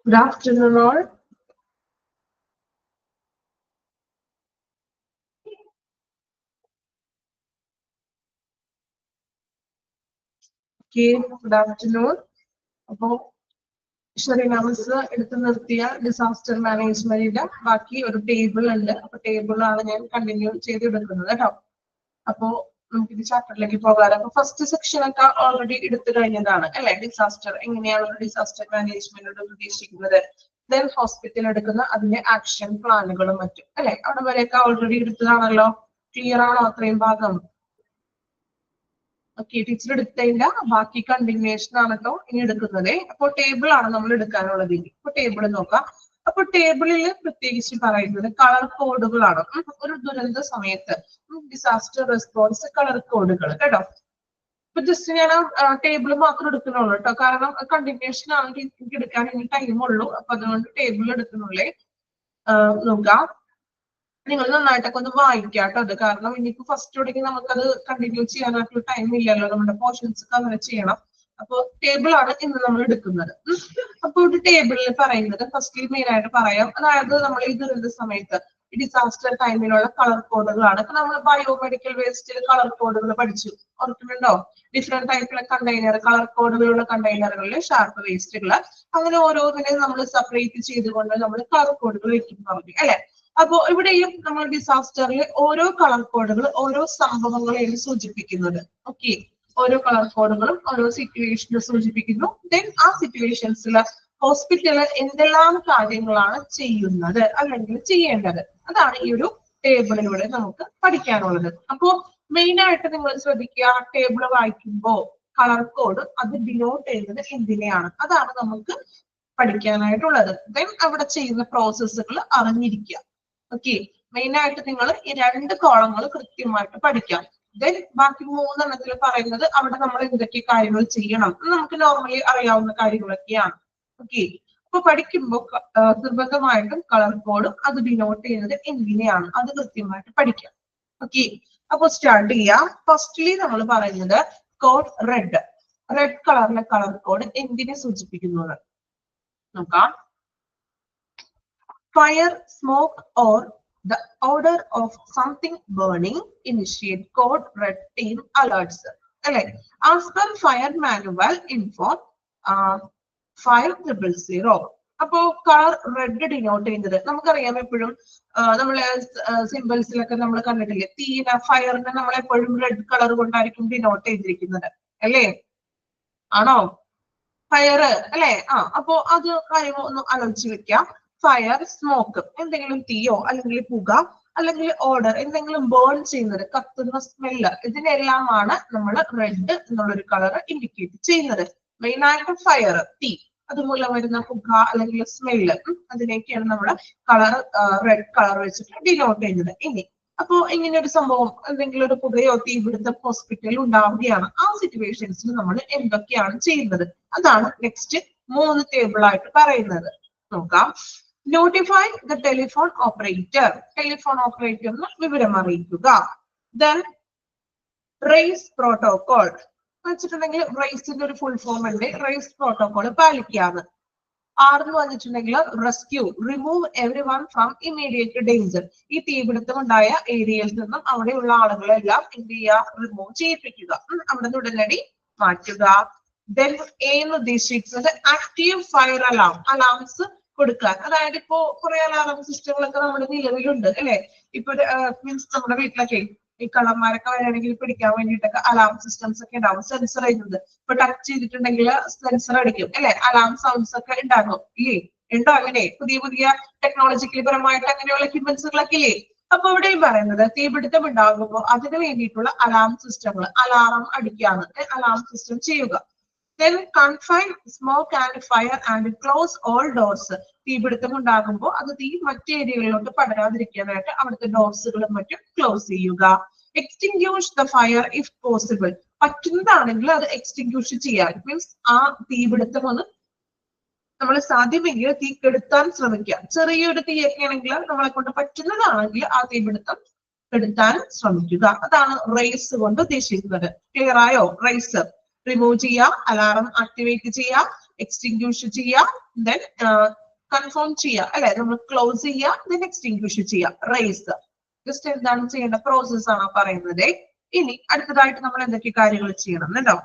Good afternoon, all. Okay, good afternoon. അപ്പോൾ ഷെറിനാമസ് എടുത്തു നിർത്തിയ ഡിസാസ്റ്റർ മാനേജ്മെന്റിന്റെ ബാക്കി ഒരു ടേബിൾ ഉണ്ട്. അപ്പൊ ടേബിളാണ് ഞാൻ കണ്ടിന്യൂ ചെയ്തെടുക്കുന്നത് കേട്ടോ. അപ്പോ നമുക്ക് ഈ ചാപ്റ്ററിലേക്ക് പോകാം. അപ്പൊ ഫസ്റ്റ് സെക്ഷൻ ഒക്കെ ഓൾറെഡി എടുത്തു കഴിഞ്ഞതാണ് അല്ലെ? ഡിസാസ്റ്റർ എങ്ങനെയാണ് ഒരു ഡിസാസ്റ്റർ മാനേജ്മെന്റ് ഉദ്ദേശിക്കുന്നത്, ദെൻ ഹോസ്പിറ്റൽ എടുക്കുന്ന അതിന്റെ ആക്ഷൻ പ്ലാനുകളും മറ്റും അല്ലെ? അവിടെ വരെയൊക്കെ ഓൾറെഡി എടുത്തതാണല്ലോ. ക്ലിയർ ആണോ അത്രയും ഭാഗം? ഓക്കെ, ടീച്ചർ എടുത്തതിന്റെ ബാക്കി കണ്ടിന്യൂഷൻ ആണ് കേട്ടോ ഇനി എടുക്കുന്നത്. അപ്പോൾ ടേബിൾ ആണ് നമ്മൾ എടുക്കാനുള്ളത്. ഇപ്പൊ ടേബിൾ നോക്കാം. അപ്പൊ ടേബിളിൽ പ്രത്യേകിച്ച് പറയുന്നത് കളർ കോഡുകളാണ്. ഒരു ദുരന്ത സമയത്ത് ഡിസാസ്റ്റർ റെസ്പോൺസ് കളർ കോഡുകൾ കേട്ടോ. ഇപ്പൊ ജസ്റ്റ് ഞാൻ ടേബിൾ മാത്രം എടുക്കുന്നുള്ളൂ കേട്ടോ, കാരണം കണ്ടിന്യൂഷൻ ആണെങ്കിൽ എനിക്ക് എടുക്കാൻ ഇനി ടൈം ഉള്ളൂ. അപ്പൊ അതുകൊണ്ട് ടേബിൾ എടുക്കുന്നുള്ളേ. നോക്കാം, നിങ്ങൾ നന്നായിട്ടൊക്കെ ഒന്ന് വായിക്കാട്ടോ അത്, കാരണം ഇനിയിപ്പോ ഫസ്റ്റ് തുടങ്ങി നമുക്കത് കണ്ടിന്യൂ ചെയ്യാനായിട്ടുള്ള ടൈം ഇല്ലല്ലോ, നമ്മുടെ പോർഷൻസ് ഒക്കെ അങ്ങനെ ചെയ്യണം. അപ്പൊ ടേബിൾ ആണ് ഇന്ന് നമ്മൾ എടുക്കുന്നത്. അപ്പൊ ഒരു ടേബിളിൽ പറയുന്നത് ഫസ്റ്റ് മെയിൻ ആയിട്ട് പറയാം, അതായത് നമ്മൾ ഈ ദുരന്ത സമയത്ത് ഡിസാസ്റ്റർ ടൈമിലുള്ള കളർ കോഡുകളാണ്. ഇപ്പൊ നമ്മൾ ബയോമെഡിക്കൽ വേസ്റ്റിൽ കളർ കോഡുകൾ പഠിച്ചു, ഓർക്കുന്നുണ്ടോ? ഡിഫറെന്റ് ടൈപ്പിലെ കണ്ടെയ്നർ, കളർ കോഡുകളുള്ള കണ്ടെയ്നറുകളിൽ ഷാർപ്പ് വേസ്റ്റുകൾ, അങ്ങനെ ഓരോന്നിനെയും നമ്മൾ സെപ്പറേറ്റ് ചെയ്തുകൊണ്ട് നമ്മൾ കളർ കോഡുകൾ വെക്കുന്നു പറഞ്ഞു അല്ലെ? അപ്പോ ഇവിടെയും നമ്മൾ ഡിസാസ്റ്ററിൽ ഓരോ കളർ കോഡുകൾ ഓരോ സംഭവങ്ങളെയും സൂചിപ്പിക്കുന്നത്. ഓക്കെ, ഓരോ കളർ കോഡുകളും ഓരോ സിറ്റുവേഷനെ സൂചിപ്പിക്കുന്നു. ദെൻ ആ സിറ്റുവേഷൻസിൽ ഹോസ്പിറ്റലിൽ എന്തെല്ലാം കാര്യങ്ങളാണ് ചെയ്യുന്നത് അല്ലെങ്കിൽ ചെയ്യേണ്ടത്, അതാണ് ഈ ഒരു ടേബിളിലൂടെ നമുക്ക് പഠിക്കാനുള്ളത്. അപ്പോ മെയിൻ ആയിട്ട് നിങ്ങൾ ശ്രദ്ധിക്കുക, ടേബിൾ വായിക്കുമ്പോൾ കളർ കോഡ് അത് ഡിനോട്ട് ചെയ്യുന്നത് എന്തിനെയാണ്, അതാണ് നമുക്ക് പഠിക്കാനായിട്ടുള്ളത്. ദെൻ അവിടെ ചെയ്യുന്ന പ്രോസസ്സുകൾ അറിഞ്ഞിരിക്കുക. ഓക്കെ, മെയിൻ ആയിട്ട് നിങ്ങൾ ഈ രണ്ട് കോളങ്ങൾ കൃത്യമായിട്ട് പഠിക്കാം. ദെൻ ബാക്കി മൂന്നെണ്ണത്തിൽ പറയുന്നത് അവിടെ നമ്മൾ എന്തൊക്കെ കാര്യങ്ങൾ ചെയ്യണം, നമുക്ക് നോർമലി അറിയാവുന്ന കാര്യങ്ങളൊക്കെയാണ്. ഓക്കെ, അപ്പൊ പഠിക്കുമ്പോൾ നിർബന്ധമായിട്ടും കളർ കോഡും അത് ഡിനോട്ട് ചെയ്യുന്നത് എന്തിനെയാണ് അത് കൃത്യമായിട്ട് പഠിക്കാം. ഓക്കെ, അപ്പൊ സ്റ്റാർട്ട് ചെയ്യാം. ഫസ്റ്റ്ലി നമ്മൾ പറയുന്നത് കോഡ് റെഡ്. റെഡ് കളറിലെ കളർ കോഡ് എന്തിനെ സൂചിപ്പിക്കുന്നത് നോക്കാം. Fire, smoke, or the odor of something burning initiate code red team alerts. As per fire manual info 5000. അപ്പോ കളർ റെഡ് ഡിനോട്ട് ചെയ്യുന്നത് നമുക്കറിയാം. എപ്പോഴും നമ്മളെ സിമ്പിൾസിലൊക്കെ നമ്മൾ കണ്ടിട്ടില്ലേ, തീന ഫയറിനെ നമ്മൾ എപ്പോഴും റെഡ് കളർ കൊണ്ടായിരിക്കും ഡിനോട്ട് ചെയ്തിരിക്കുന്നത് അല്ലേ? ആണോ? ഫയർ അല്ലെ? അപ്പോ അത് കാര്യം ഒന്ന് ആലോചിച്ച് വെക്കാം. ഫയർ, സ്മോക്ക് എന്തെങ്കിലും തീയോ അല്ലെങ്കിൽ പുക അല്ലെങ്കിൽ ഓർഡർ എന്തെങ്കിലും ബേൺ ചെയ്യുന്നത്, കത്തുന്ന സ്മെല്ല്, ഇതിനെല്ലാമാണ് നമ്മൾ റെഡ് എന്നുള്ളൊരു കളർ ഇൻഡിക്കേറ്റ് ചെയ്യുന്നത്. മെയിൻ ആയിട്ട് ഫയർ, തീ, അതുമൂലം വരുന്ന പുക അല്ലെങ്കിൽ സ്മെല്ല്, അതിനൊക്കെയാണ് നമ്മൾ കളർ റെഡ് കളർ വെച്ചിട്ട് ഡിനോട്ട് ചെയ്യുന്നത്. ഇനി അപ്പോ ഇങ്ങനെ ഒരു സംഭവം, എന്തെങ്കിലും ഒരു പുകയോ തീപിടുത്തം ഹോസ്പിറ്റലിൽ ഉണ്ടാവുകയാണ്, ആ സിറ്റുവേഷൻസിൽ നമ്മൾ എന്തൊക്കെയാണ് ചെയ്യുന്നത്, അതാണ് നെക്സ്റ്റ് 3 ടേബിൾ ആയിട്ട് പറയുന്നത്. നോക്കാം. Notify the telephone operator. Telephone ഓപ്പറേറ്ററിന് വിവരം അറിയിക്കുക. ദെൻ റേസ് പ്രോട്ടോകോൾ വെച്ചിട്ടുണ്ടെങ്കിൽ റേസിന്റെ ഒരു ഫുൾ ഫോം ഉണ്ട്, റേസ് പ്രോട്ടോകോൾ പാലിക്കാന്ന്. ആർന്ന് വന്നിട്ടുണ്ടെങ്കിൽ rescue, remove every one from immediate danger. ഈ തീപിടുത്തം ഉണ്ടായ ഏരിയയിൽ നിന്നും അവിടെയുള്ള ആളുകളെല്ലാം എന്ത് ചെയ്യുക, റിമൂവ് ചെയ്യിപ്പിക്കുക, അവിടെ നിന്ന് ഉടനടി മാറ്റുക. ദെൻ എന്ന് ഉദ്ദേശിക്കുന്നത് ആക്റ്റീവ് ഫയർ അലാം, അലാംസ് കൊടുക്കാൻ. അതായത് ഇപ്പോ കുറെ അലാറം സിസ്റ്റങ്ങളൊക്കെ നമ്മുടെ നിലവിലുണ്ട് അല്ലെ? ഇപ്പൊ മീൻസ് നമ്മുടെ വീട്ടിലൊക്കെ ഈ കള്ളന്മാരൊക്കെ വരികയാണെങ്കിൽ പിടിക്കാൻ വേണ്ടിയിട്ടൊക്കെ അലാം സിസ്റ്റംസ് ഒക്കെ ഉണ്ടാവും, സെൻസർ ചെയ്യുന്നത്. ഇപ്പൊ ടച്ച് ചെയ്തിട്ടുണ്ടെങ്കിൽ സെൻസർ അടിക്കും അല്ലെ? അലാം സൗണ്ട്സ് ഒക്കെ ഉണ്ടാകും ഇല്ലേ? ഉണ്ടോ അങ്ങനെ പുതിയ പുതിയ ടെക്നോളജിക്കൽ പരമായിട്ട് അങ്ങനെയുള്ള എക്യുപ്മെന്റ്സുകളൊക്കെ ഇല്ലേ? അപ്പൊ ഇവിടെയും പറയുന്നത് തീപിടുത്തം ഉണ്ടാകുമ്പോൾ അതിന് വേണ്ടിയിട്ടുള്ള അലാം സിസ്റ്റങ്ങൾ, അലാറം അടിക്കാണ്, അലാം സിസ്റ്റം ചെയ്യുക. Then confine smoke and fire and close all doors. തീപിടുത്തം ഉണ്ടാകുമ്പോൾ അത് തീ മറ്റു ഏരിയകളിലോട്ട് പടരാതിരിക്കാനായിട്ട് അവിടുത്തെ ഡോർസുകളും മറ്റും ക്ലോസ് ചെയ്യുക. Extinguish the fire if possible. പറ്റുന്നതാണെങ്കിൽ അത് എക്സ്റ്റിങ്ക്യൂഷ് ചെയ്യാൻ, മീൻസ് ആ തീപിടുത്തം ഒന്ന് നമ്മൾ സാധ്യമെങ്കിൽ തീ കെടുത്താൻ ശ്രമിക്കുക. ചെറിയൊരു തീയൊക്കെ ആണെങ്കിൽ നമ്മളെ കൊണ്ട് പറ്റുന്നതാണെങ്കിൽ ആ തീപിടുത്തം കെടുത്താൻ ശ്രമിക്കുക. അതാണ് റേസ് കൊണ്ട് ഉദ്ദേശിക്കുന്നത്. ക്ലിയർ ആയോ? റേസ് റിമൂവ് ചെയ്യുക, അലാറം ആക്ടിവേറ്റ് ചെയ്യുക, എക്സ്റ്റിങ്ക്യൂഷ് ചെയ്യുക, ദെൻ കൺഫേം ചെയ്യുക അല്ലെ, നമ്മൾ ക്ലോസ് ചെയ്യുക, ദെൻ എക്സ്റ്റിങ്ക്യൂഷ് ചെയ്യുക, റേസ്. ജസ്റ്റ് എന്താണ് ചെയ്യേണ്ട പ്രോസസ് ആണ് പറയുന്നത്. ഇനി അടുത്തതായിട്ട് നമ്മൾ എന്തൊക്കെ കാര്യങ്ങൾ ചെയ്യണം കേട്ടോ.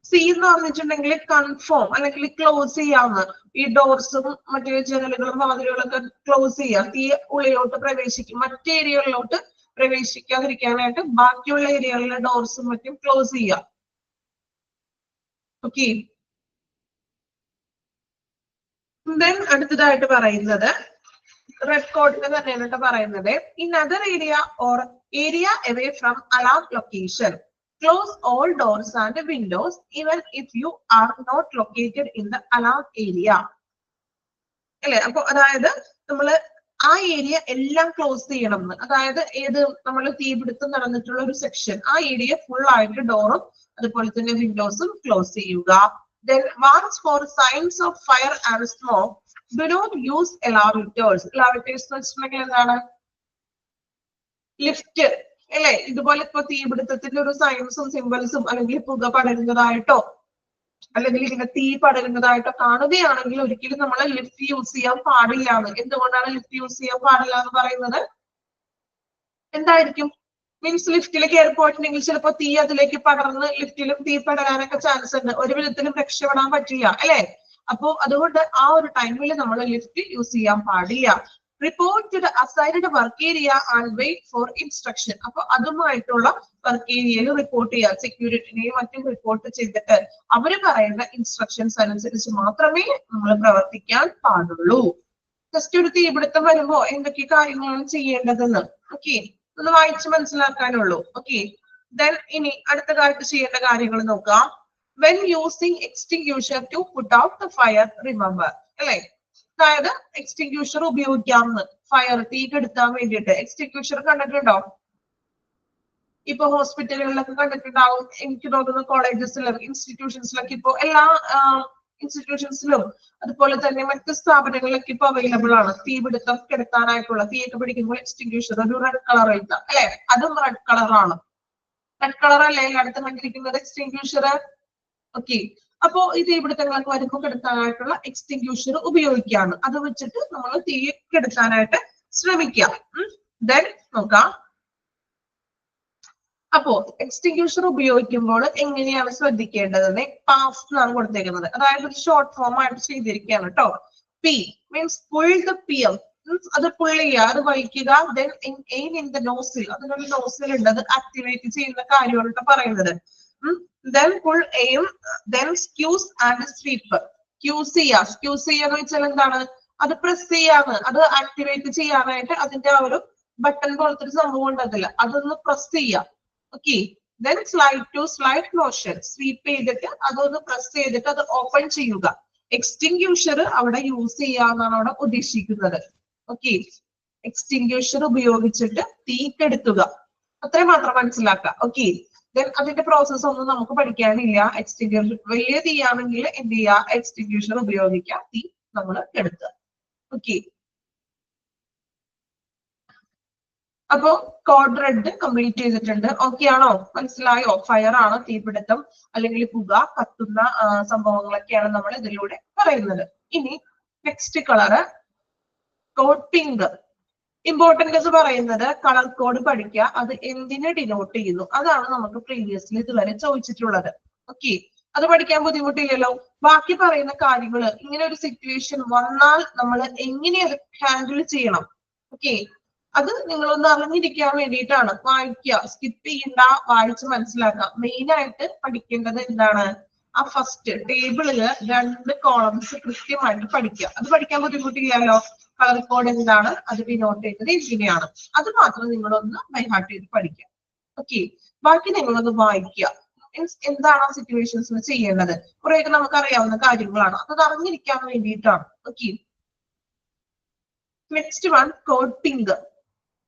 സി എന്ന് പറഞ്ഞിട്ടുണ്ടെങ്കിൽ കൺഫേം അല്ലെങ്കിൽ ക്ലോസ് ചെയ്യാവുന്ന ഈ ഡോർസും മറ്റേ ജനലുകളും വാതിലുകളൊക്കെ ക്ലോസ് ചെയ്യുക. തീ ഉള്ളിലോട്ട് പ്രവേശിക്കും, മറ്റു ഏരിയകളിലോട്ട് പ്രവേശിക്കാതിരിക്കാനായിട്ട് ബാക്കിയുള്ള ഏരിയകളിലെ ഡോർസും മറ്റും ക്ലോസ് ചെയ്യുക. ഓക്കെ. ദെൻ അടുത്തതായിട്ട് പറയുന്നത് റെഡ് കോഡിന് തന്നെയാണ് പറയുന്നത്. In other area or area away from alarm location close all doors and windows even if you are not located in the alarm area. അല്ലെ, അപ്പൊ അതായത് നമ്മള് ആ ഏരിയ എല്ലാം ക്ലോസ് ചെയ്യണം എന്ന്. അതായത് ഏത് നമ്മൾ തീപിടുത്തം നടന്നിട്ടുള്ള ഒരു സെക്ഷൻ, ആ ഏരിയ ഫുൾ ആയിട്ട് ഡോറും അതുപോലെ തന്നെ വിൻഡോസും ക്ലോസ് ചെയ്യുക. Then watch for signs of fire and smoke. Do not use elevators. Elevators എന്ന് വെച്ചിട്ടുണ്ടെങ്കിൽ എന്താണ്? ലിഫ്റ്റ് അല്ലെ. ഇതുപോലെ ഇപ്പൊ തീപിടുത്തത്തിന്റെ ഒരു സൈൻസും സിംബൽസും അല്ലെങ്കിൽ പുക പടരുന്നതായിട്ടോ അല്ലെങ്കിൽ ഇങ്ങനെ തീ പടരുന്നതായിട്ടോ കാണുകയാണെങ്കിൽ ഒരിക്കലും നമ്മൾ ലിഫ്റ്റ് യൂസ് ചെയ്യാൻ പാടില്ല എന്ന്. എന്തുകൊണ്ടാണ് ലിഫ്റ്റ് യൂസ് ചെയ്യാൻ പാടില്ല എന്ന് പറയുന്നത്? എന്തായിരിക്കും? മീൻസ് ലിഫ്റ്റിൽ കയറി പോയിട്ടുണ്ടെങ്കിൽ ചിലപ്പോ തീ അതിലേക്ക് പടർന്ന് ലിഫ്റ്റിലും തീ പടരാനൊക്കെ ചാൻസ് ഉണ്ട്. ഒരു വിധത്തിലും രക്ഷപ്പെടാൻ പറ്റില്ല അല്ലെ. അപ്പോ അതുകൊണ്ട് ആ ഒരു ടൈമിൽ നമ്മൾ ലിഫ്റ്റ് യൂസ് ചെയ്യാൻ പാടില്ല. Report to the assigned work area and wait for instruction. അപ്പൊ അതുമായിട്ടുള്ള വർക്ക് ഏരിയയിൽ റിപ്പോർട്ട് ചെയ്യുക. സെക്യൂരിറ്റിനെയും മറ്റും റിപ്പോർട്ട് ചെയ്തിട്ട് അവര് പറയുന്ന ഇൻസ്ട്രക്ഷൻസ് അനുസരിച്ച് മാത്രമേ നമ്മൾ പ്രവർത്തിക്കാൻ പാടുള്ളൂ. ജസ്റ്റ് ഒരു തീപിടുത്തം വരുമ്പോ എന്തൊക്കെ കാര്യങ്ങളാണ് ചെയ്യേണ്ടതെന്ന് ഓക്കെ ഒന്ന് വായിച്ച് മനസ്സിലാക്കാനുള്ളൂ. ഓക്കെ. ദെൻ ഇനി അടുത്തതായിട്ട് ചെയ്യേണ്ട കാര്യങ്ങൾ നോക്കാം. When using extinguisher to put out the fire, remember അല്ലെ. അതായത് എക്സ്റ്റിങ്ക്യൂഷർ ഉപയോഗിക്കാമെന്ന് ഫയർ തീ കെടുത്താൻ വേണ്ടിയിട്ട്. എക്സ്റ്റിങ്ക്യൂഷർ കണ്ടിട്ടുണ്ടോ? ഇപ്പൊ ഹോസ്പിറ്റലുകളിലൊക്കെ കണ്ടിട്ടുണ്ടാവും. എനിക്ക് തോന്നുന്നു കോളേജസിലും ഇൻസ്റ്റിറ്റ്യൂഷൻസിലൊക്കെ ഇപ്പൊ എല്ലാ ഇൻസ്റ്റിറ്റ്യൂഷൻസിലും അതുപോലെ തന്നെ മറ്റ് സ്ഥാപനങ്ങളിലൊക്കെ ഇപ്പൊ അവൈലബിൾ ആണ്. തീപിടുത്തം കെടുത്താനായിട്ടുള്ള തീയൊക്കെ പിടിക്കുമ്പോൾ എക്സ്റ്റിങ്ക്യൂഷർ ഒരു റെഡ് കളർ എഴുതാം അല്ലെ. അതും റെഡ് കളറാണ്. റെഡ് കളർ അല്ലേ അടുത്ത് കണ്ടിരിക്കുന്നത് എക്സ്റ്റിങ്ക്യൂഷർ. ഓക്കെ. അപ്പോ ഈ തീപിടുത്തങ്ങളൊക്കെ വരുമ്പോൾ കെടുത്താനായിട്ടുള്ള എക്സ്റ്റിങ്ക്യൂഷർ ഉപയോഗിക്കുകയാണ്. അത് വെച്ചിട്ട് നമ്മൾ തീ കെടുത്താനായിട്ട് ശ്രമിക്കാം. ദെൻ നോക്കാം. അപ്പോ എക്സ്റ്റിങ്ക്യൂഷർ ഉപയോഗിക്കുമ്പോൾ എങ്ങനെയാണ് ശ്രദ്ധിക്കേണ്ടതെന്ന് പാസ് എന്നാണ് കൊടുത്തേക്കുന്നത്. അതായത് ഒരു ഷോർട്ട് ഫോം ആയിട്ട് ചെയ്തിരിക്കുകയാണ് കേട്ടോ. പി മീൻസ് പുൾ ദ പിയം, അത് പുൾ ചെയ്യുക, അത് വലിക്കുക. Then aim in the nozzle, അതിനൊരു നോസിൽ ഉണ്ട്, അത് ആക്ടിവേറ്റ് ചെയ്യുന്ന കാര്യമാണ് പറയുന്നത്. Then pull aim, then squeeze and sweep. Squeeze ചെയ്യുക. Squeeze ചെയ്യാന്ന് വെച്ചാൽ എന്താണ്? അത് പ്രസ് ചെയ്യാന്ന്, അത് ആക്ടിവേറ്റ് ചെയ്യാനായിട്ട് അതിന്റെ ആ ഒരു ബട്ടൺ പോലത്തെ ഒരു സംഭവം ഉണ്ടതില്ല, അതൊന്ന് പ്രസ് ചെയ്യുക. Okay. Then slide to slide motion, sweep ചെയ്തിട്ട് അതൊന്ന് പ്രസ് ചെയ്തിട്ട് അത് ഓപ്പൺ ചെയ്യുക. എക്സ്റ്റിങ്ക്യൂഷർ അവിടെ യൂസ് ചെയ്യാന്നാണ് അവിടെ ഉദ്ദേശിക്കുന്നത്. ഓക്കെ. എക്സ്റ്റിങ്ക്യൂഷർ ഉപയോഗിച്ചിട്ട് തീ കെടുത്തുക, അത്രയും മാത്രം മനസ്സിലാക്കുക. ഓക്കെ. അതിന്റെ പ്രോസസ് ഒന്നും നമുക്ക് പഠിക്കാനില്ല. എക്സ്റ്റിങ്ക്യൂഷർ വലിയ തീയാണെങ്കിൽ എന്ത് ചെയ്യുക? എക്സ്റ്റിങ്ക്യൂഷർ ഉപയോഗിക്കുക, തീ നമ്മൾ കെടുത്തുക. ഓക്കെ. അപ്പോ കോഡ് റെഡ് കംപ്ലീറ്റ് ചെയ്തിട്ടുണ്ട്. ഓക്കെ ആണോ? മനസ്സിലായോ? ഫയർ ആണ്, തീപിടുത്തം അല്ലെങ്കിൽ പുക കത്തുന്ന സംഭവങ്ങളൊക്കെയാണ് നമ്മൾ ഇതിലൂടെ പറയുന്നത്. ഇനി next colour code pink. Important എന്ന് പറയുന്നത് കളർ കോഡ് പഠിക്കുക, അത് എന്തിനെ ഡിനോട്ട് ചെയ്യുന്നു, അതാണ് നമുക്ക് പ്രീവിയസ്ലി ഇതുവരെ ചോദിച്ചിട്ടുള്ളത്. ഓക്കെ. അത് പഠിക്കാൻ ബുദ്ധിമുട്ടില്ലല്ലോ. ബാക്കി പറയുന്ന കാര്യങ്ങൾ ഇങ്ങനെ ഒരു സിറ്റുവേഷൻ വന്നാൽ നമ്മൾ എങ്ങനെ അത് ഹാൻഡിൽ ചെയ്യണം, ഓക്കെ, അത് നിങ്ങളൊന്ന് അറിഞ്ഞിരിക്കാൻ വേണ്ടിയിട്ടാണ്. വായിക്കുക, സ്കിപ്പ് ചെയ്യണ്ട, വായിച്ച് മനസ്സിലാക്കുക. മെയിൻ ആയിട്ട് പഠിക്കേണ്ടത് എന്താണ്? ആ ഫസ്റ്റ് ടേബിളില് 2 കോളംസ് കൃത്യമായിട്ട് പഠിക്കുക. അത് പഠിക്കാൻ ബുദ്ധിമുട്ടില്ലല്ലോ. കളർ കോഡ് എന്താണ്, അത് ഡിനോട്ട് ചെയ്തത് ഇങ്ങനെയാണ്, അത് മാത്രം നിങ്ങളൊന്ന് ബൈഹാർട്ട് ചെയ്ത് പഠിക്കുക. ഓക്കെ. ബാക്കി നിങ്ങളൊന്ന് വായിക്കുക. എന്താണ് ആ സിറ്റുവേഷൻസിൽ ചെയ്യേണ്ടത്, കുറെയൊക്കെ നമുക്ക് അറിയാവുന്ന കാര്യങ്ങളാണ്, അത് അറിഞ്ഞിരിക്കാൻ വേണ്ടിയിട്ടാണ്. Okay. Next one code pink.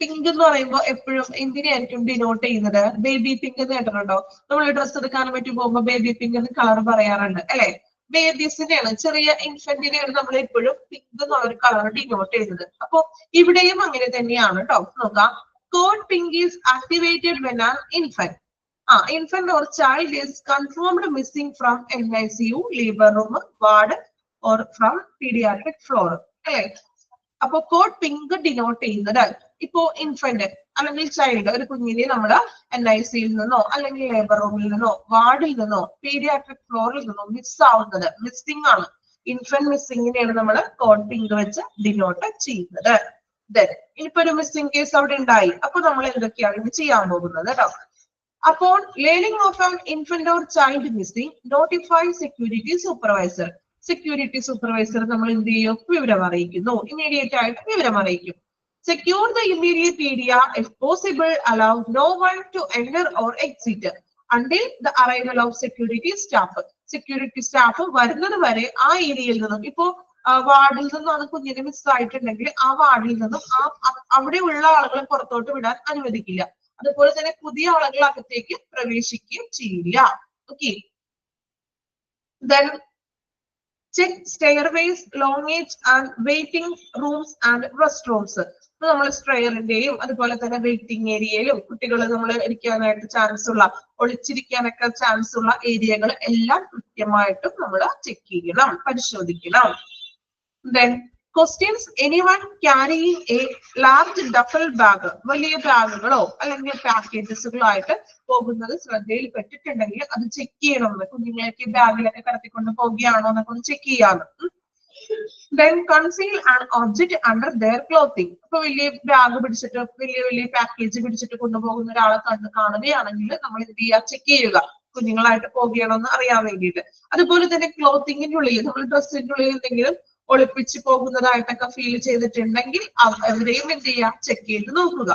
Pink എന്ന് പറയുമ്പോൾ എപ്പോഴും എന്തിനായിരിക്കും ഡിനോട്ട് ചെയ്യുന്നത്? ബേബി പിങ്ക് എന്ന് കേട്ടിട്ടുണ്ടോ? നമ്മൾ ഡ്രസ്സ് എടുക്കാനും പറ്റി പോകുമ്പോൾ ബേബി പിങ്ക് എന്ന് കളർ പറയാറുണ്ട് അല്ലെ. ബേബീസിനെയാണ്, ചെറിയ ഇൻഫന്റിനെയാണ് നമ്മൾ എപ്പോഴും പിങ്ക് എന്നുള്ള കളർ ഡിനോട്ട് ചെയ്യുന്നത്. അപ്പൊ ഇവിടെയും അങ്ങനെ തന്നെയാണ് കേട്ടോ. നോക്കാം. Code pink is activated when an infant. infant or child is confirmed missing from NICU, labor room, ward or from pediatric floor. അല്ലെ? അപ്പൊ കോഡ് പിങ്ക് ഡിനോട്ട് ചെയ്യുന്നത് ഇപ്പോ ഇൻഫന്റ് അല്ലെങ്കിൽ ചൈൽഡ് ഒരു കുഞ്ഞിനെ നമ്മൾ NICയിൽ നിന്നോ അല്ലെങ്കിൽ ലേബർ റൂമിൽ നിന്നോ വാർഡിൽ നിന്നോ പീഡിയാട്രിക് ഫ്ലോറിൽ നിന്നോ മിസ് ആവുന്നത് മിസ്സിംഗ് ആണ്. ഇൻഫന്റ് മിസ്സിങ്ങിനെയാണ് നമ്മൾ കോഡ് പിങ്ക് വെച്ച് ഡിനോട്ട് ചെയ്യുന്നത്. ഇനിയിപ്പോ ഒരു മിസ്സിംഗ് കേസ് അവിടെ ഉണ്ടായി. അപ്പൊ നമ്മൾ എന്തൊക്കെയാണ് ഇത് ചെയ്യാൻ പോകുന്നത് കേട്ടോ. Upon learning of an infant or child missing, notify security supervisor. Security supervisor നമ്മൾ എന്ത് ചെയ്യും? വിവരം അറിയിക്കുന്നു. ഇമ്മീഡിയറ്റ് ആയിട്ട് വിവരം അറിയിക്കും. Secure the immediate area if possible. Allow no one to enter or exit until the arrival of security staff. Security staff വരുന്നത് വരെ ആ ഏരിയയിൽ നിന്നും ഇപ്പോ വാർഡിൽ നിന്നാണ് കുഞ്ഞിനെ മിസ് ആയിട്ടുണ്ടെങ്കിൽ ആ വാർഡിൽ നിന്നും അവിടെയുള്ള ആളുകളെ പുറത്തോട്ട് വിടാൻ അനുവദിക്കില്ല. അതുപോലെ തന്നെ പുതിയ ആളുകൾ അകത്തേക്ക് പ്രവേശിക്കുകയും ചെയ്യില്ല. Okay. Then check stairways, longage and waiting rooms and restrooms. നമ്മൾ സ്റ്റെയറിന്റെയും അതുപോലെ തന്നെ വെയിറ്റിംഗ് ഏരിയയിലും കുട്ടികൾ നമ്മൾ ഇരിക്കാനായിട്ട് ചാൻസ് ഉള്ള ഒളിച്ചിരിക്കാനൊക്കെ ചാൻസ് ഉള്ള ഏരിയകൾ എല്ലാം കൃത്യമായിട്ടും നമ്മൾ ചെക്ക് ചെയ്യണം, പരിശോധിക്കണം. Then questions, anyone carrying a large duffel bag, വലിയ ബാഗുകളോ അല്ലെങ്കിൽ പാക്കേജസുകളോ ആയിട്ട് പോകുന്നത് ശ്രദ്ധയിൽ പെട്ടിട്ടുണ്ടെങ്കിൽ അത് ചെക്ക് ചെയ്യണം. കുഞ്ഞുങ്ങളൊക്കെ ബാഗിലൊക്കെ കടത്തിക്കൊണ്ട് പോവുകയാണോ എന്നൊക്കെ ഒന്ന് ചെക്ക് ചെയ്യാം. Then conceal an object under their clothing. ഇപ്പൊ വലിയ ബാഗ് പിടിച്ചിട്ട് വലിയ പാക്കേജ് പിടിച്ചിട്ട് കൊണ്ടുപോകുന്ന ഒരാളെ കാണുകയാണെങ്കിൽ നമ്മൾ എന്ത് ചെയ്യുക? ചെക്ക് ചെയ്യുക, കുഞ്ഞുങ്ങളായിട്ട് പോവുകയാണോ എന്ന് അറിയാൻ വേണ്ടിയിട്ട്. അതുപോലെ തന്നെ ക്ലോത്തിങ്ങിന്റെ ഉള്ളിൽ നമ്മൾ ഡ്രസ്സിന്റെ ഉള്ളിൽ എന്തെങ്കിലും ഒളിപ്പിച്ച് പോകുന്നതായിട്ടൊക്കെ ഫീൽ ചെയ്തിട്ടുണ്ടെങ്കിൽ അവരെയും എന്ത് ചെയ്യാം? ചെക്ക് ചെയ്ത് നോക്കുക.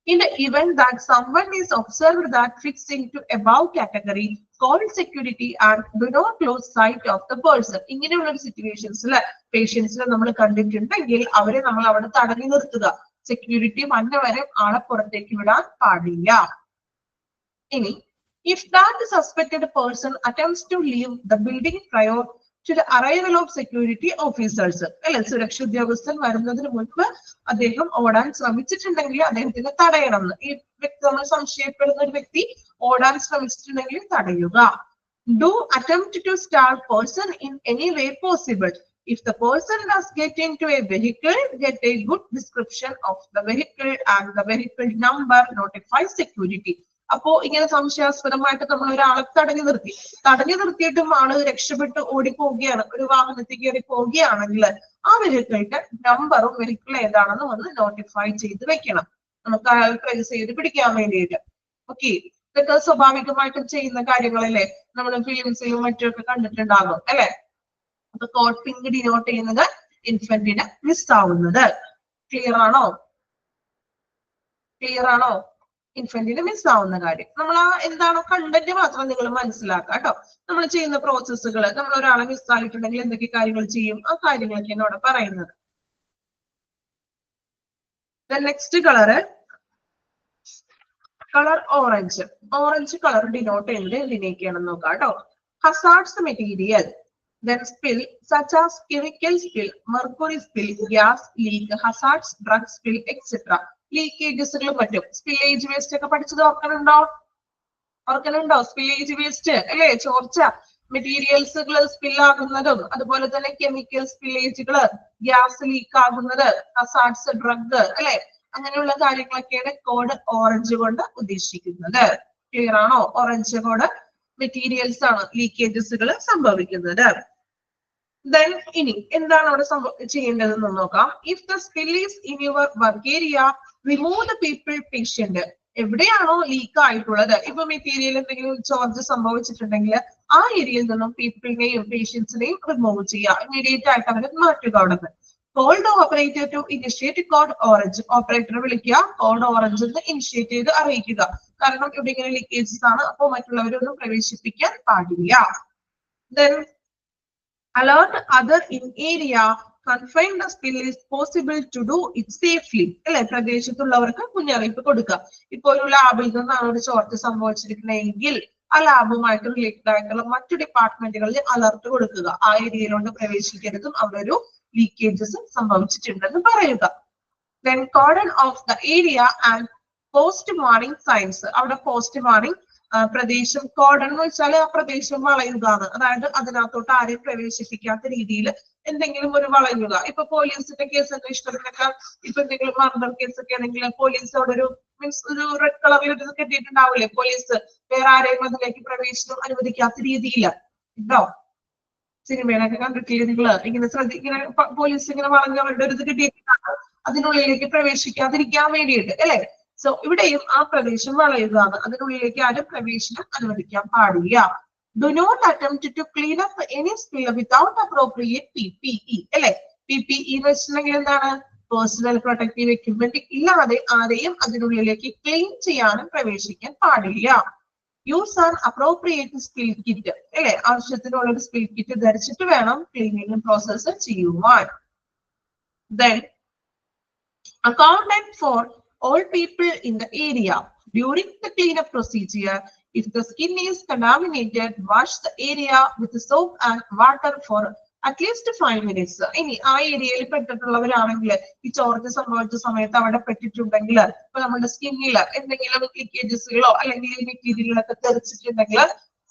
In the event that someone is observed that fits into above category, call security and do not lose sight of the person. ഇങ്ങനെയുള്ള ഒരു സിറ്റുവേഷൻസിൽ പേഷ്യൻസിനെ നമ്മൾ കണ്ടിട്ടുണ്ടെങ്കിൽ അവരെ നമ്മൾ അവിടെ തടഞ്ഞു നിർത്തുക. സെക്യൂരിറ്റി വന്നവരെ ആളെ പുറത്തേക്ക് വിടാൻ പാടില്ല. ഇനി if that suspected person attempts to leave the building prior to the arrival of security officers, അല്ലെ, സുരക്ഷാ ഉദ്യോഗസ്ഥൻ വരുന്നതിന് മുൻപ് അദ്ദേഹം ഓടാൻ ശ്രമിച്ചിട്ടുണ്ടെങ്കിൽ അദ്ദേഹത്തിന് തടയണം. ഈ വ്യക്തി നമ്മൾ സംശയപ്പെടുന്ന ഒരു വ്യക്തി ഓടാൻ ശ്രമിച്ചിട്ടുണ്ടെങ്കിൽ തടയുക. Do attempt to start person in any way possible. If the person does get into a vehicle, get a good description of the vehicle and the vehicle number, notify security. അപ്പോ ഇങ്ങനെ സംശയാസ്പദമായിട്ട് നമ്മൾ ഒരാളെ തടഞ്ഞു നിർത്തിയിട്ടും ആള് രക്ഷപ്പെട്ട് ഓടിപ്പോവുകയാണ്, ഒരു വാഹനത്തിൽ കയറി പോവുകയാണെങ്കിൽ ആ വെഹിക്കിളിന്റെ നമ്പറും വെഹിക്കിൾ ഏതാണെന്ന് ഒന്ന് നോട്ടിഫൈ ചെയ്ത് വെക്കണം, നമുക്ക് അയാൾ ട്രേസ് ചെയ്ത് പിടിക്കാൻ വേണ്ടിയിട്ട്. ഓക്കെ, ഇതൊക്കെ സ്വാഭാവികമായിട്ടും ചെയ്യുന്ന കാര്യങ്ങളല്ലേ, നമ്മൾ ഫിലിംസിലും മറ്റുമൊക്കെ കണ്ടിട്ടുണ്ടാകും അല്ലെ. അപ്പൊ കോഡ് പിങ്ക് ഡിനോട്ട് ചെയ്യുന്നത് ഇൻഫന്റിന് മിസ് ആവുന്നത്. ക്ലിയർ ആണോ? ഇൻഫന്റിന് മിസ് ആവുന്ന കാര്യം നമ്മൾ ആ എന്താണോ കണ്ടന്റ് മാത്രം നിങ്ങൾ മനസ്സിലാക്കുക കേട്ടോ. നമ്മൾ ചെയ്യുന്ന പ്രോസസ്സുകൾ, നമ്മൾ ഒരാളെ മിസ് ആയിട്ടുണ്ടെങ്കിൽ എന്തൊക്കെ കാര്യങ്ങൾ ചെയ്യും, ആ കാര്യങ്ങളൊക്കെയാണ് അവിടെ പറയുന്നത്. Next colour orange colour denote ചെയ്യുന്നത് എന്തിനൊക്കെയാണെന്ന് നോക്കാം കേട്ടോ. Hazards material, then spill such as chemical spill, mercury spill, gas leak, hazards, drug spill, etc. ലീക്കേജസുകളും മറ്റും. സ്പില്ലേജ് വേസ്റ്റ് ഒക്കെ പഠിച്ചത് ഓർക്കണുണ്ടോ? സ്പില്ലേജ് വേസ്റ്റ് അല്ലെ, ചോർച്ച, മെറ്റീരിയൽസുകൾ സ്പില്ലാകുന്നതും അതുപോലെ തന്നെ കെമിക്കൽ സ്പില്ലേജുകള്, ഗ്യാസ് ലീക്ക് ആകുന്നത്, ഹസാർഡ്സ്, ഡ്രഗ് അല്ലെ, അങ്ങനെയുള്ള കാര്യങ്ങളൊക്കെയാണ് കോഡ് ഓറഞ്ച് കൊണ്ട് ഉദ്ദേശിക്കുന്നത്. ക്ലിയർ ആണോ? ഓറഞ്ച് കോഡ് മെറ്റീരിയൽസ് ആണ് ലീക്കേജസുകൾ സംഭവിക്കുന്നത്. Then ഇനി എന്താണ് അവിടെ ചെയ്യേണ്ടതെന്ന് നോക്കാം. If the spill is in your work area, remove the people patient. എവിടെയാണോ ലീക്ക് ആയിട്ടുള്ളത്, ഇപ്പൊ മെറ്റീരിയൽ എന്തെങ്കിലും ചോർച്ച സംഭവിച്ചിട്ടുണ്ടെങ്കിൽ ആ ഏരിയയിൽ നിന്നും പീപ്പിളിനെയും പേഷ്യൻസിനെയും റിമൂവ് ചെയ്യുക, ഇമ്മീഡിയറ്റ് ആയിട്ട് അവരെ മാറ്റുക അവിടെ നിന്ന്. Call the operator to initiate code orange. ഓപ്പറേറ്ററെ വിളിക്കുക, കോഡ് ഓറഞ്ച് എന്ന് ഇനിഷ്യേറ്റ് ചെയ്ത് അറിയിക്കുക. കാരണം ഇവിടെ ഇങ്ങനെ ലീക്കേജസ് ആണ്, അപ്പോൾ മറ്റുള്ളവരൊന്നും പ്രവേശിപ്പിക്കാൻ പാടില്ല. Then alert other in area, confine the spill is possible to do it safely. അല്ലെ, പ്രദേശത്തുള്ളവർക്ക് മുന്നറിയിപ്പ് കൊടുക്കുക. ഇപ്പൊ ഒരു ലാബിൽ നിന്നാണ് ഒരു ചോർച്ച സംഭവിച്ചിരിക്കുന്നതെങ്കിൽ ആ ലാബുമായിട്ട് റിലേറ്റഡ് ആയിട്ടുള്ള മറ്റു ഡിപ്പാർട്ട്മെന്റുകളിൽ അലർട്ട് കൊടുക്കുക. ആ ഏരിയയിലോട്ട് പ്രവേശിക്കരുതും, അവിടെ ഒരു ലീക്കേജസ് സംഭവിച്ചിട്ടുണ്ടെന്ന് പറയുക. Then cordon off the area and post warning signs, അവിടെ പോസ്റ്റ് വാർണിംഗ് പ്രദേശം കോഡൺ എന്ന് വെച്ചാൽ ആ പ്രദേശം വളയുക, അതായത് അതിനകത്തോട്ട് ആരെയും പ്രവേശിപ്പിക്കാത്ത രീതിയിൽ എന്തെങ്കിലും ഒരു വളയുക. ഇപ്പൊ പോലീസിന്റെ കേസ് അന്വേഷണത്തിനൊക്കെ ഇപ്പൊ എന്തെങ്കിലും മർഡർ കേസ് ഒക്കെ ആണെങ്കിൽ പോലീസ് അവിടെ ഒരു മീൻസ് ഒരു റെഡ് കളറിൽ ഇത് കെട്ടിയിട്ടുണ്ടാവില്ലേ, പോലീസ് വേറെ ആരെയും അതിലേക്ക് പ്രവേശനം അനുവദിക്കാത്ത രീതിയിൽ ഉണ്ടോ? സിനിമയിലൊക്കെ കണ്ടിട്ടില്ലേ നിങ്ങൾ? ഇങ്ങനെ ഇങ്ങനെ പോലീസ് ഇങ്ങനെ വളഞ്ഞ അവരുടെ ഒരു ഇത് കിട്ടിയിട്ടാണ് അതിനുള്ളിലേക്ക് പ്രവേശിക്കാതിരിക്കാൻ വേണ്ടിയിട്ട് അല്ലെ. സോ ഇവിടെയും ആ പ്രദേശം വളയുകയാണ്, അതിനുള്ളിലേക്ക് ആരും പ്രവേശനം അനുവദിക്കാൻ പാടില്ല. Do not attempt to clean up any spill without appropriate PPE അല്ലെ. PPE എന്ന് വെച്ചിട്ടുണ്ടെങ്കിൽ എന്താണ്? പേഴ്സണൽ പ്രൊട്ടക്റ്റീവ് എക്യുപ്മെന്റ് ഇല്ലാതെ ആരെയും അതിനുള്ളിലേക്ക് ക്ലീൻ ചെയ്യാനും പ്രവേശിക്കാൻ പാടില്ല. Use an appropriate spill kit അല്ലെ, ആവശ്യത്തിനുള്ള ഒരു സ്പിൽ കിറ്റ് ധരിച്ചിട്ട് വേണം ക്ലീനിങ് പ്രോസസ്സ് ചെയ്യുവാൻ. Then accountant for all people in the area during the cleanup procedure. If the skin is contaminated, wash the area with soap and water for at least 5 minutes. ഇനി ആ ഏരിയയിൽ പെട്ടിട്ടുള്ളവരാണെങ്കിൽ ഈ ചോർച്ച സംഭവിച്ച സമയത്ത് അവിടെ പെട്ടിട്ടുണ്ടെങ്കിൽ ഇപ്പൊ നമ്മുടെ സ്കിന്നിൽ എന്തെങ്കിലും ലീക്കേജസുകളോ അല്ലെങ്കിൽ മെറ്റീരിയലൊക്കെ തെറിച്ചിട്ടുണ്ടെങ്കിൽ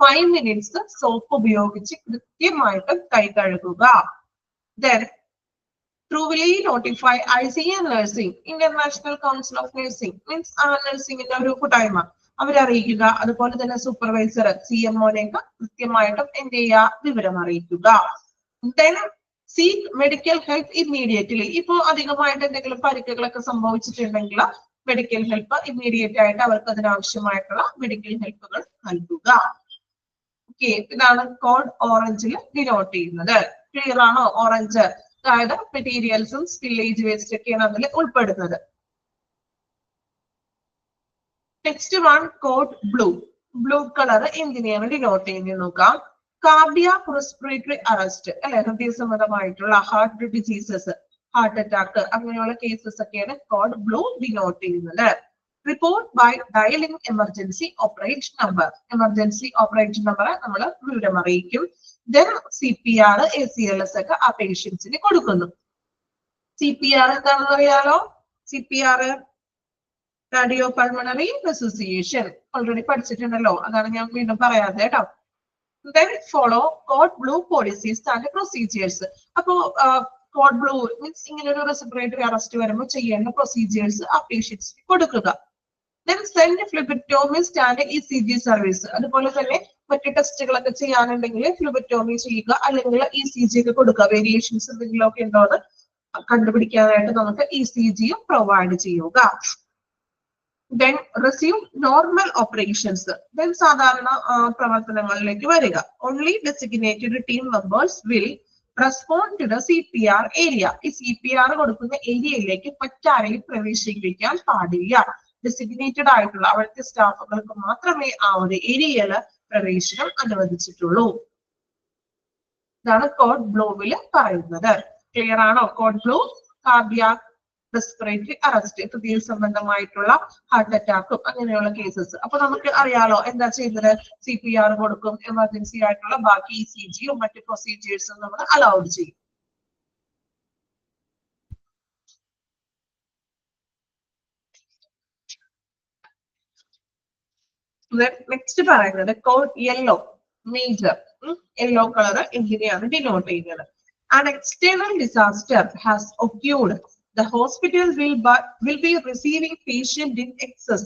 5 minutes സോപ്പ് ഉപയോഗിച്ച് കൃത്യമായിട്ട് കൈ കഴുകുക. Then truly notify ICA Nursing, International Council of Nursing, means നഴ്സിംഗിന്റെ ഒരു കൂട്ടായ്മ അവരെ അറിയിക്കുക. അതുപോലെ തന്നെ സൂപ്പർവൈസർ CMO-നെയൊക്കെ കൃത്യമായിട്ടും എന്ത് ചെയ്യുക, വിവരം അറിയിക്കുക. Then seek medical help immediately. ഇപ്പോ അധികമായിട്ട് എന്തെങ്കിലും പരിക്കുകളൊക്കെ സംഭവിച്ചിട്ടുണ്ടെങ്കിൽ മെഡിക്കൽ ഹെൽപ്പ് ഇമ്മീഡിയറ്റ് ആയിട്ട് അവർക്ക് അതിനാവശ്യമായിട്ടുള്ള മെഡിക്കൽ ഹെൽപ്പുകൾ നൽകുക. ഓക്കെ, ഇതാണ് കോഡ് ഓറഞ്ചിൽ ഡിനോട്ട് ചെയ്യുന്നത്. ക്ലിയർ ആണോ? ഓറഞ്ച് അതായത് മെറ്റീരിയൽസും സ്പില്ലേജ് വേസ്റ്റ് ഒക്കെയാണ് അതിൽ ഉൾപ്പെടുന്നത്. Next one code blue. Blue colour എന്തിനെയാണ് ഡിനോട്ട് ചെയ്യുന്നത് നോക്കാം. കാർഡിയാക് റെസ്പിറേറ്ററി അറസ്റ്റ് അല്ലെ, ഹൃദയ സംബന്ധമായിട്ടുള്ള ഹാർട്ട് ഡിസീസസ്, ഹാർട്ട് അറ്റാക്ക് അങ്ങനെയുള്ള കേസസ് ഒക്കെയാണ് കോഡ് ബ്ലൂ ഡിനോട്ട് ചെയ്യുന്നത്. Report by dialling emergency operation number. Emergency operation number നമ്മൾ വിവരം അറിയിക്കും. Then CPR, ACLS ഒക്കെ ആ പേഷ്യൻസിന് കൊടുക്കുന്നു. CPR എന്താണെന്ന് അറിയാലോ? CPR കാർഡിയോ പൾമണറി റെസിസിയേഷൻ ഓൾറെഡി പഠിച്ചിട്ടുണ്ടല്ലോ, അതാണ് ഞാൻ വീണ്ടും പറയാതെ കേട്ടോ. Then follow code blue policies and procedures. അപ്പോ കോഡ് ബ്ലൂ മീൻസ് ഇങ്ങനെ ഒരു റെസ്പിറേറ്ററി അറസ്റ്റ് വരുമ്പോൾ ചെയ്യേണ്ട പ്രൊസീജിയേഴ്സ് ആ പേഷ്യൻസിന് കൊടുക്കുക. Then send phlebotomist and ECG service. അതുപോലെ തന്നെ മറ്റു ടെസ്റ്റുകളൊക്കെ ചെയ്യാനുണ്ടെങ്കിൽ ഫ്ലൂബറ്റോമി ചെയ്യുക, അല്ലെങ്കിൽ ECG ഒക്കെ കൊടുക്കുക. വേരിയേഷൻസ് എന്തെങ്കിലും ഒക്കെ ഉണ്ടോ എന്ന് കണ്ടുപിടിക്കാനായിട്ട് നമുക്ക് ECG പ്രൊവൈഡ് ചെയ്യുക. Then resume normal operations. Then സാധാരണ പ്രവർത്തനങ്ങളിലേക്ക് വരിക. Only designated team members will respond to the CPR area. ഈ CPR കൊടുക്കുന്ന ഏരിയയിലേക്ക് മറ്റാരെയും പ്രവേശിപ്പിക്കാൻ പാടില്ല. ഡെസിഗ്നേറ്റഡ് ആയിട്ടുള്ള അവിടുത്തെ സ്റ്റാഫുകൾക്ക് മാത്രമേ ആ ഒരു ഏരിയയിൽ പ്രവേശനം അനുവദിച്ചിട്ടുള്ളൂ. ഇതാണ് കോഡ് ബ്ലൂവിൽ പറയുന്നത്. ക്ലിയർ ആണോ? Code blue cardiac respiratory arrest, ഹൃദയ സംബന്ധമായിട്ടുള്ള ഹാർട്ട് അറ്റാക്കും അങ്ങനെയുള്ള കേസസ്. അപ്പൊ നമുക്ക് അറിയാലോ എന്താ ചെയ്യുന്നത്? CPR കൊടുക്കും, എമർജൻസി ആയിട്ടുള്ള ബാക്കി ECGയും മറ്റു പ്രൊസീജിയേഴ്സും നമ്മൾ അലൗഡ് ചെയ്യും. നെക്സ്റ്റ് പറയുന്നത് code yellow major. Yellow colour എന്തിനെയാണ് ഡിനോട്ട് ചെയ്യുന്നത്? An external disaster has occurred. The hospital will be receiving patient in excess.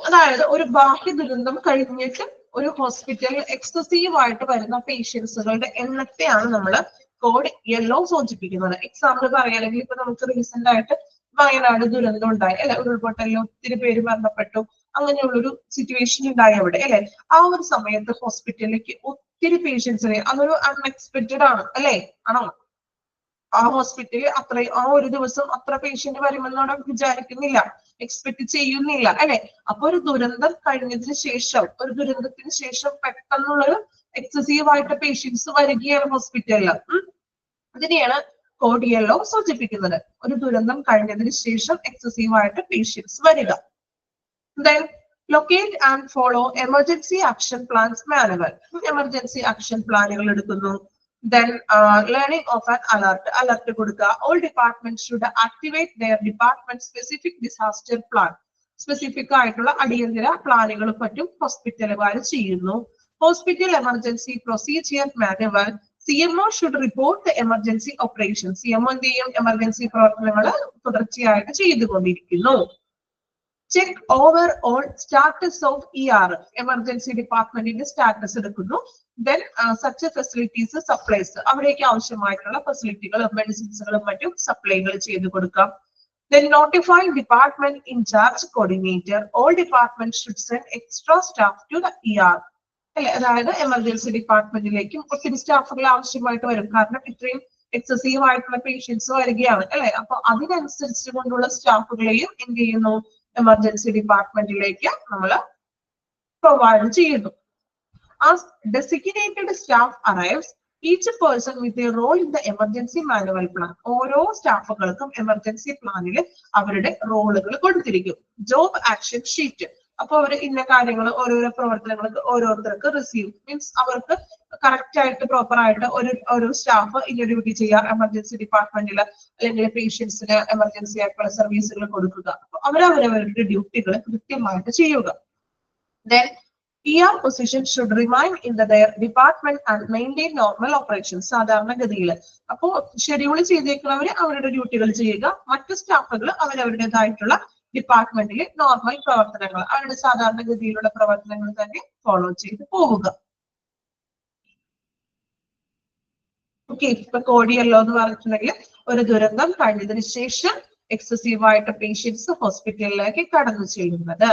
അതായത് ഒരു ബാഹ്യ ദുരന്തം കഴിഞ്ഞിട്ട് ഒരു ഹോസ്പിറ്റലിൽ എക്സസീവ് ആയിട്ട് വരുന്ന പേഷ്യൻസുകളുടെ എണ്ണത്തെയാണ് നമ്മൾ കോഡ് യെല്ലോ സൂചിപ്പിക്കുന്നത്. എക്സാമ്പിൾ പറയുകയാണെങ്കിൽ ഇപ്പൊ നമുക്ക് റീസെന്റ് ആയിട്ട് വയനാട് ദുരന്തം ഉണ്ടായി അല്ലെ, ഉരുൾപൊട്ടലിൽ ഒത്തിരി പേര് മരണപ്പെട്ടു, അങ്ങനെയുള്ളൊരു സിറ്റുവേഷൻ ഉണ്ടായി അവിടെ അല്ലെ. ആ ഒരു സമയത്ത് ഹോസ്പിറ്റലിലേക്ക് ഒത്തിരി പേഷ്യൻസിനെ, അതൊരു അൺഎക്സ്പെക്റ്റഡ് ആണ് അല്ലെ, ആണോ? ആ ഹോസ്പിറ്റലിൽ ആ ഒരു ദിവസം അത്ര പേഷ്യന്റ് വരുമെന്നോടെ വിചാരിക്കുന്നില്ല, എക്സ്പെക്ട് ചെയ്യുന്നില്ല അല്ലെ. അപ്പൊ ഒരു ദുരന്തം കഴിഞ്ഞതിന് ശേഷം, ഒരു ദുരന്തത്തിന് ശേഷം പെട്ടെന്നുള്ളൊരു എക്സസീവ് ആയിട്ട് പേഷ്യൻസ് വരികയാണ് ഹോസ്പിറ്റലിൽ. അതിനെയാണ് കോഡ് യെല്ലോ സൂചിപ്പിക്കുന്നത്. ഒരു ദുരന്തം കഴിഞ്ഞതിന് ശേഷം എക്സസീവ് ആയിട്ട് പേഷ്യൻസ് വരിക. Then locate and follow emergency action plans manual. Emergency action പ്ലാനുകൾ എടുക്കുന്നു. Then learning of an alert കൊടുക്കുക. All departments should activate their department specific disaster plan. Specific ആയിട്ടുള്ള അടിയന്തര പ്ലാനുകളും മറ്റും ഹോസ്പിറ്റലുകാർ ചെയ്യുന്നു. Hospital emergency procedure manual. CMO should report the emergency operations. CMO എന്ത് ചെയ്യും? എമർജൻസി പ്രവർത്തനങ്ങൾ തുടർച്ചയായിട്ട് ചെയ്തുകൊണ്ടിരിക്കുന്നു. Check over all status of ER. Emergency ഡിപ്പാർട്ട്മെന്റിന്റെ സ്റ്റാറ്റസ് എടുക്കുന്നു. Then such facilities supplies. അവിടേക്ക് ആവശ്യമായിട്ടുള്ള ഫെസിലിറ്റികളും മെഡിസിൻസുകളും മറ്റും സപ്ലൈകൾ ചെയ്തു കൊടുക്കാം. Then notify department in charge coordinator. All departments should send extra staff to the ER. അല്ലെ, അതായത് എമർജൻസി ഡിപ്പാർട്ട്മെന്റിലേക്കും ഒത്തിരി സ്റ്റാഫുകൾ ആവശ്യമായിട്ട് വരും. കാരണം ഇത്രയും എക്സസീവ് ആയിട്ടുള്ള പേഷ്യൻസ് വരികയാണ് അല്ലെ. അപ്പൊ അതിനനുസരിച്ച് കൊണ്ടുള്ള സ്റ്റാഫുകളെയും എന്ത് ചെയ്യുന്നു? എമർജൻസി ഡിപ്പാർട്ട്മെന്റിലേക്ക് നമ്മൾ പ്രൊവൈഡ് ചെയ്യുന്നു. As designated staff arrives, each person with a role in the emergency manual plan. ഓരോ സ്റ്റാഫുകൾക്കും എമർജൻസി പ്ലാനിൽ അവരുടെ റോളുകൾ കൊടുത്തിരിക്കും. Job action sheet. അപ്പൊ അവർ ഇന്ന കാര്യങ്ങൾ ഓരോരോ പ്രവർത്തനങ്ങൾ ഓരോരുത്തർക്ക് റിസീവ് മീൻസ് അവർക്ക് കറക്റ്റ് ആയിട്ട് പ്രോപ്പർ ആയിട്ട് ഒരു സ്റ്റാഫ് ഇന്ന ഡ്യൂട്ടി ചെയ്യുക എമർജൻസി ഡിപ്പാർട്ട്മെന്റിൽ, അല്ലെങ്കിൽ പേഷ്യൻസിന് എമർജൻസി ആയിട്ടുള്ള സർവീസുകൾ കൊടുക്കുക. അപ്പൊ അവരവരുടെ ഡ്യൂട്ടികൾ കൃത്യമായിട്ട് ചെയ്യുക. Then ER position should remain in their department and maintain normal operations. സാധാരണഗതിയിൽ അപ്പോ ഷെഡ്യൂൾ ചെയ്തേക്കുന്നവര് അവരുടെ ഡ്യൂട്ടികൾ ചെയ്യുക. മറ്റു സ്റ്റാഫുകൾ അവരവരുടേതായിട്ടുള്ള ഡിപ്പാർട്ട്മെന്റിൽ നോർമൽ പ്രവർത്തനങ്ങൾ അവരുടെ സാധാരണഗതിയിലുള്ള പ്രവർത്തനങ്ങൾ തന്നെ ഫോളോ ചെയ്ത് പോവുക. ഓക്കെ, ഇപ്പൊ കോഡിയല്ലോ എന്ന് പറഞ്ഞിട്ടുണ്ടെങ്കിൽ ഒരു ദുരന്തം കഴിഞ്ഞതിന് ശേഷം എക്സസീവ് ആയിട്ട് പേഷ്യൻസ് ഹോസ്പിറ്റലിലേക്ക് കടന്നു ചെയ്യുന്നത്.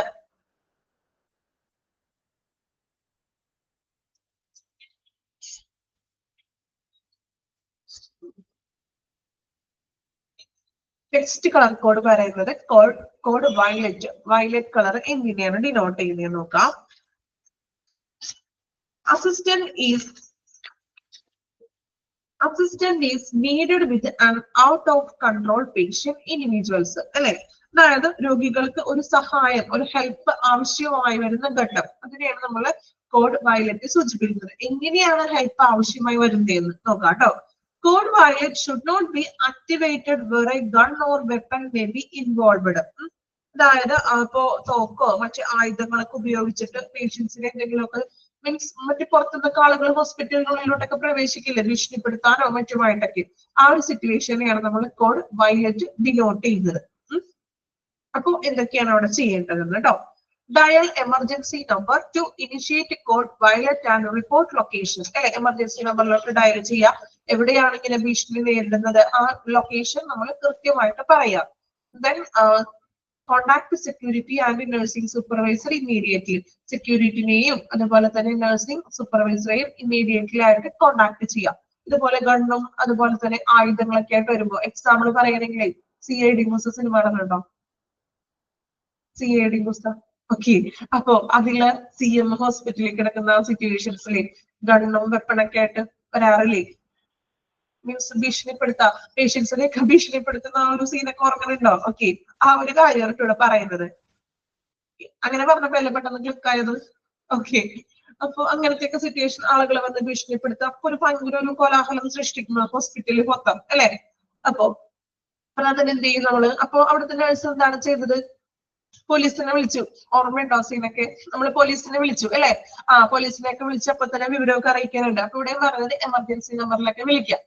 ടെക്സ്റ്റ് കളർ കോഡ് പറയുന്നത് കോഡ് വയലറ്റ്. വയലറ്റ് കളർ എങ്ങനെയാണ് ഡിനോട്ട് ചെയ്യുന്നത് നോക്കാം. Assistant is needed with an out of control patient individuals അല്ലെ. അതായത് രോഗികൾക്ക് ഒരു സഹായം, ഒരു ഹെൽപ്പ് ആവശ്യമായി വരുന്ന ഘട്ടം, അതിനെയാണ് നമ്മൾ കോഡ് വയലറ്റ് സൂചിപ്പിക്കുന്നത്. എങ്ങനെയാണ് ഹെൽപ്പ് ആവശ്യമായി വരുന്നതെന്ന് നോക്കാം കേട്ടോ. Code violet should not be activated where a gun or weapon may be involved. അതായത് ഇപ്പോ തോക്കോ മറ്റ് ആയുധങ്ങളൊക്കെ ഉപയോഗിച്ചിട്ട് പേഷ്യൻസിനെ എന്തെങ്കിലുമൊക്കെ മീൻസ് മറ്റു പുറത്തുനിന്നൊക്കെ ആളുകൾ ഹോസ്പിറ്റലുകളിലോട്ടൊക്കെ പ്രവേശിക്കില്ല ഭീഷണിപ്പെടുത്താനോ മറ്റുമായിട്ടൊക്കെ. ആ ഒരു സിറ്റുവേഷനെയാണ് നമ്മൾ കോഡ് വയലറ്റ് ഡിനോട്ട് ചെയ്യുന്നത്. അപ്പൊ എന്തൊക്കെയാണ് അവിടെ ചെയ്യേണ്ടതെന്ന് കേട്ടോ. Dial emergency number to initiate code violet and report location. അല്ലെ, എമർജൻസി നമ്പറിലോട്ട് ഡയൽ ചെയ്യാം. എവിടെയാണ് ഇങ്ങനെ ഭീഷണി നേരിടുന്നത് ആ ലൊക്കേഷൻ നമ്മൾ കൃത്യമായിട്ട് പറയാം. Then contact security and nursing supervisor immediately. സെക്യൂരിറ്റിനെയും അതുപോലെ തന്നെ നഴ്സിംഗ് സൂപ്പർവൈസറെയും ഇമ്മീഡിയറ്റ്ലി ആയിട്ട് കോണ്ടാക്ട് ചെയ്യാം. ഇതുപോലെ ഗണ്ണും അതുപോലെ തന്നെ ആയുധങ്ങളൊക്കെ ആയിട്ട് വരുമ്പോ എക്സാമ്പിൾ പറയുകയാണെങ്കിൽ CID മൂസ സിനിമ കാണുന്നുണ്ടോ? CID മൂസ. ഓക്കെ, അപ്പോ അതില് CM ഹോസ്പിറ്റലിൽ കിടക്കുന്ന സിറ്റുവേഷൻസിൽ ഗണ്ണും വെപ്പണൊക്കെ ആയിട്ട് വരാറില്ലേ? മീൻസ് ഭീഷണിപ്പെടുത്താം, പേഷ്യൻസിനെയൊക്കെ ഭീഷണിപ്പെടുത്തുന്ന ആ ഒരു സീനൊക്കെ ഓർമ്മയുണ്ടോ? ഓക്കെ, ആ ഒരു കാര്യമാണ് ഇവിടെ പറയുന്നത്. അങ്ങനെ പറഞ്ഞപ്പോ എല്ലാം പെട്ടെന്ന് ക്ലിക്ക് ആയത്. ഓക്കെ, അപ്പൊ അങ്ങനത്തെയൊക്കെ സിറ്റുവേഷൻ ആളുകളെ വന്ന് ഭീഷണിപ്പെടുത്താം. അപ്പൊ ഒരു ഭയങ്കര ഒരു കോലാഹലം സൃഷ്ടിക്കുന്നു ഹോസ്പിറ്റലിൽ മൊത്തം അല്ലെ. അപ്പൊ അതിനെന്ത് ചെയ്യും നമ്മള്? അപ്പൊ അവിടുത്തെ നഴ്സ് എന്താണ് ചെയ്തത്? പോലീസിനെ വിളിച്ചു. ഓർമ്മയുണ്ടോ സീനൊക്കെ? നമ്മൾ പോലീസിനെ വിളിച്ചു അല്ലെ. പോലീസിനെയൊക്കെ വിളിച്ചപ്പോ തന്നെ വിവരമൊക്കെ അറിയിക്കാനുണ്ട്. അപ്പൊ ഇവിടെ പറയുന്നത് എമർജൻസി നമ്പറിലൊക്കെ വിളിക്കാം.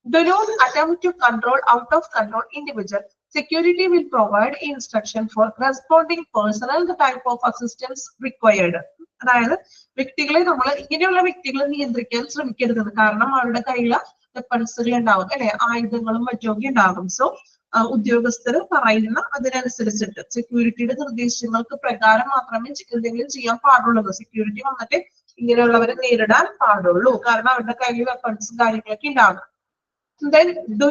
Do not attempt to control out of control individual. Security will provide instruction for responding personnel the type of assistance required. അതായത് വ്യക്തികളെ നമ്മൾ ഇങ്ങനെയുള്ള വ്യക്തികളെ നിയന്ത്രിക്കാൻ ശ്രമിക്കരുത്. കാരണം അവരുടെ കയ്യിൽ വെപ്പൺസുകൾ ഉണ്ടാവും അല്ലെ, ആയുധങ്ങളും മറ്റുമൊക്കെ ഉണ്ടാകും. സോ ഉദ്യോഗസ്ഥർ പറയുന്ന അതിനനുസരിച്ചിട്ട് സെക്യൂരിറ്റിയുടെ നിർദ്ദേശങ്ങൾക്ക് പ്രകാരം മാത്രമേ എന്തെങ്കിലും ചെയ്യാൻ പാടുള്ളൂ. സെക്യൂരിറ്റി വന്നിട്ട് ഇങ്ങനെയുള്ളവരെ നേരിടാൻ പാടുള്ളൂ. കാരണം അവരുടെ കയ്യിൽ വെപ്പൺസും കാര്യങ്ങളൊക്കെ ഉണ്ടാകും. Then do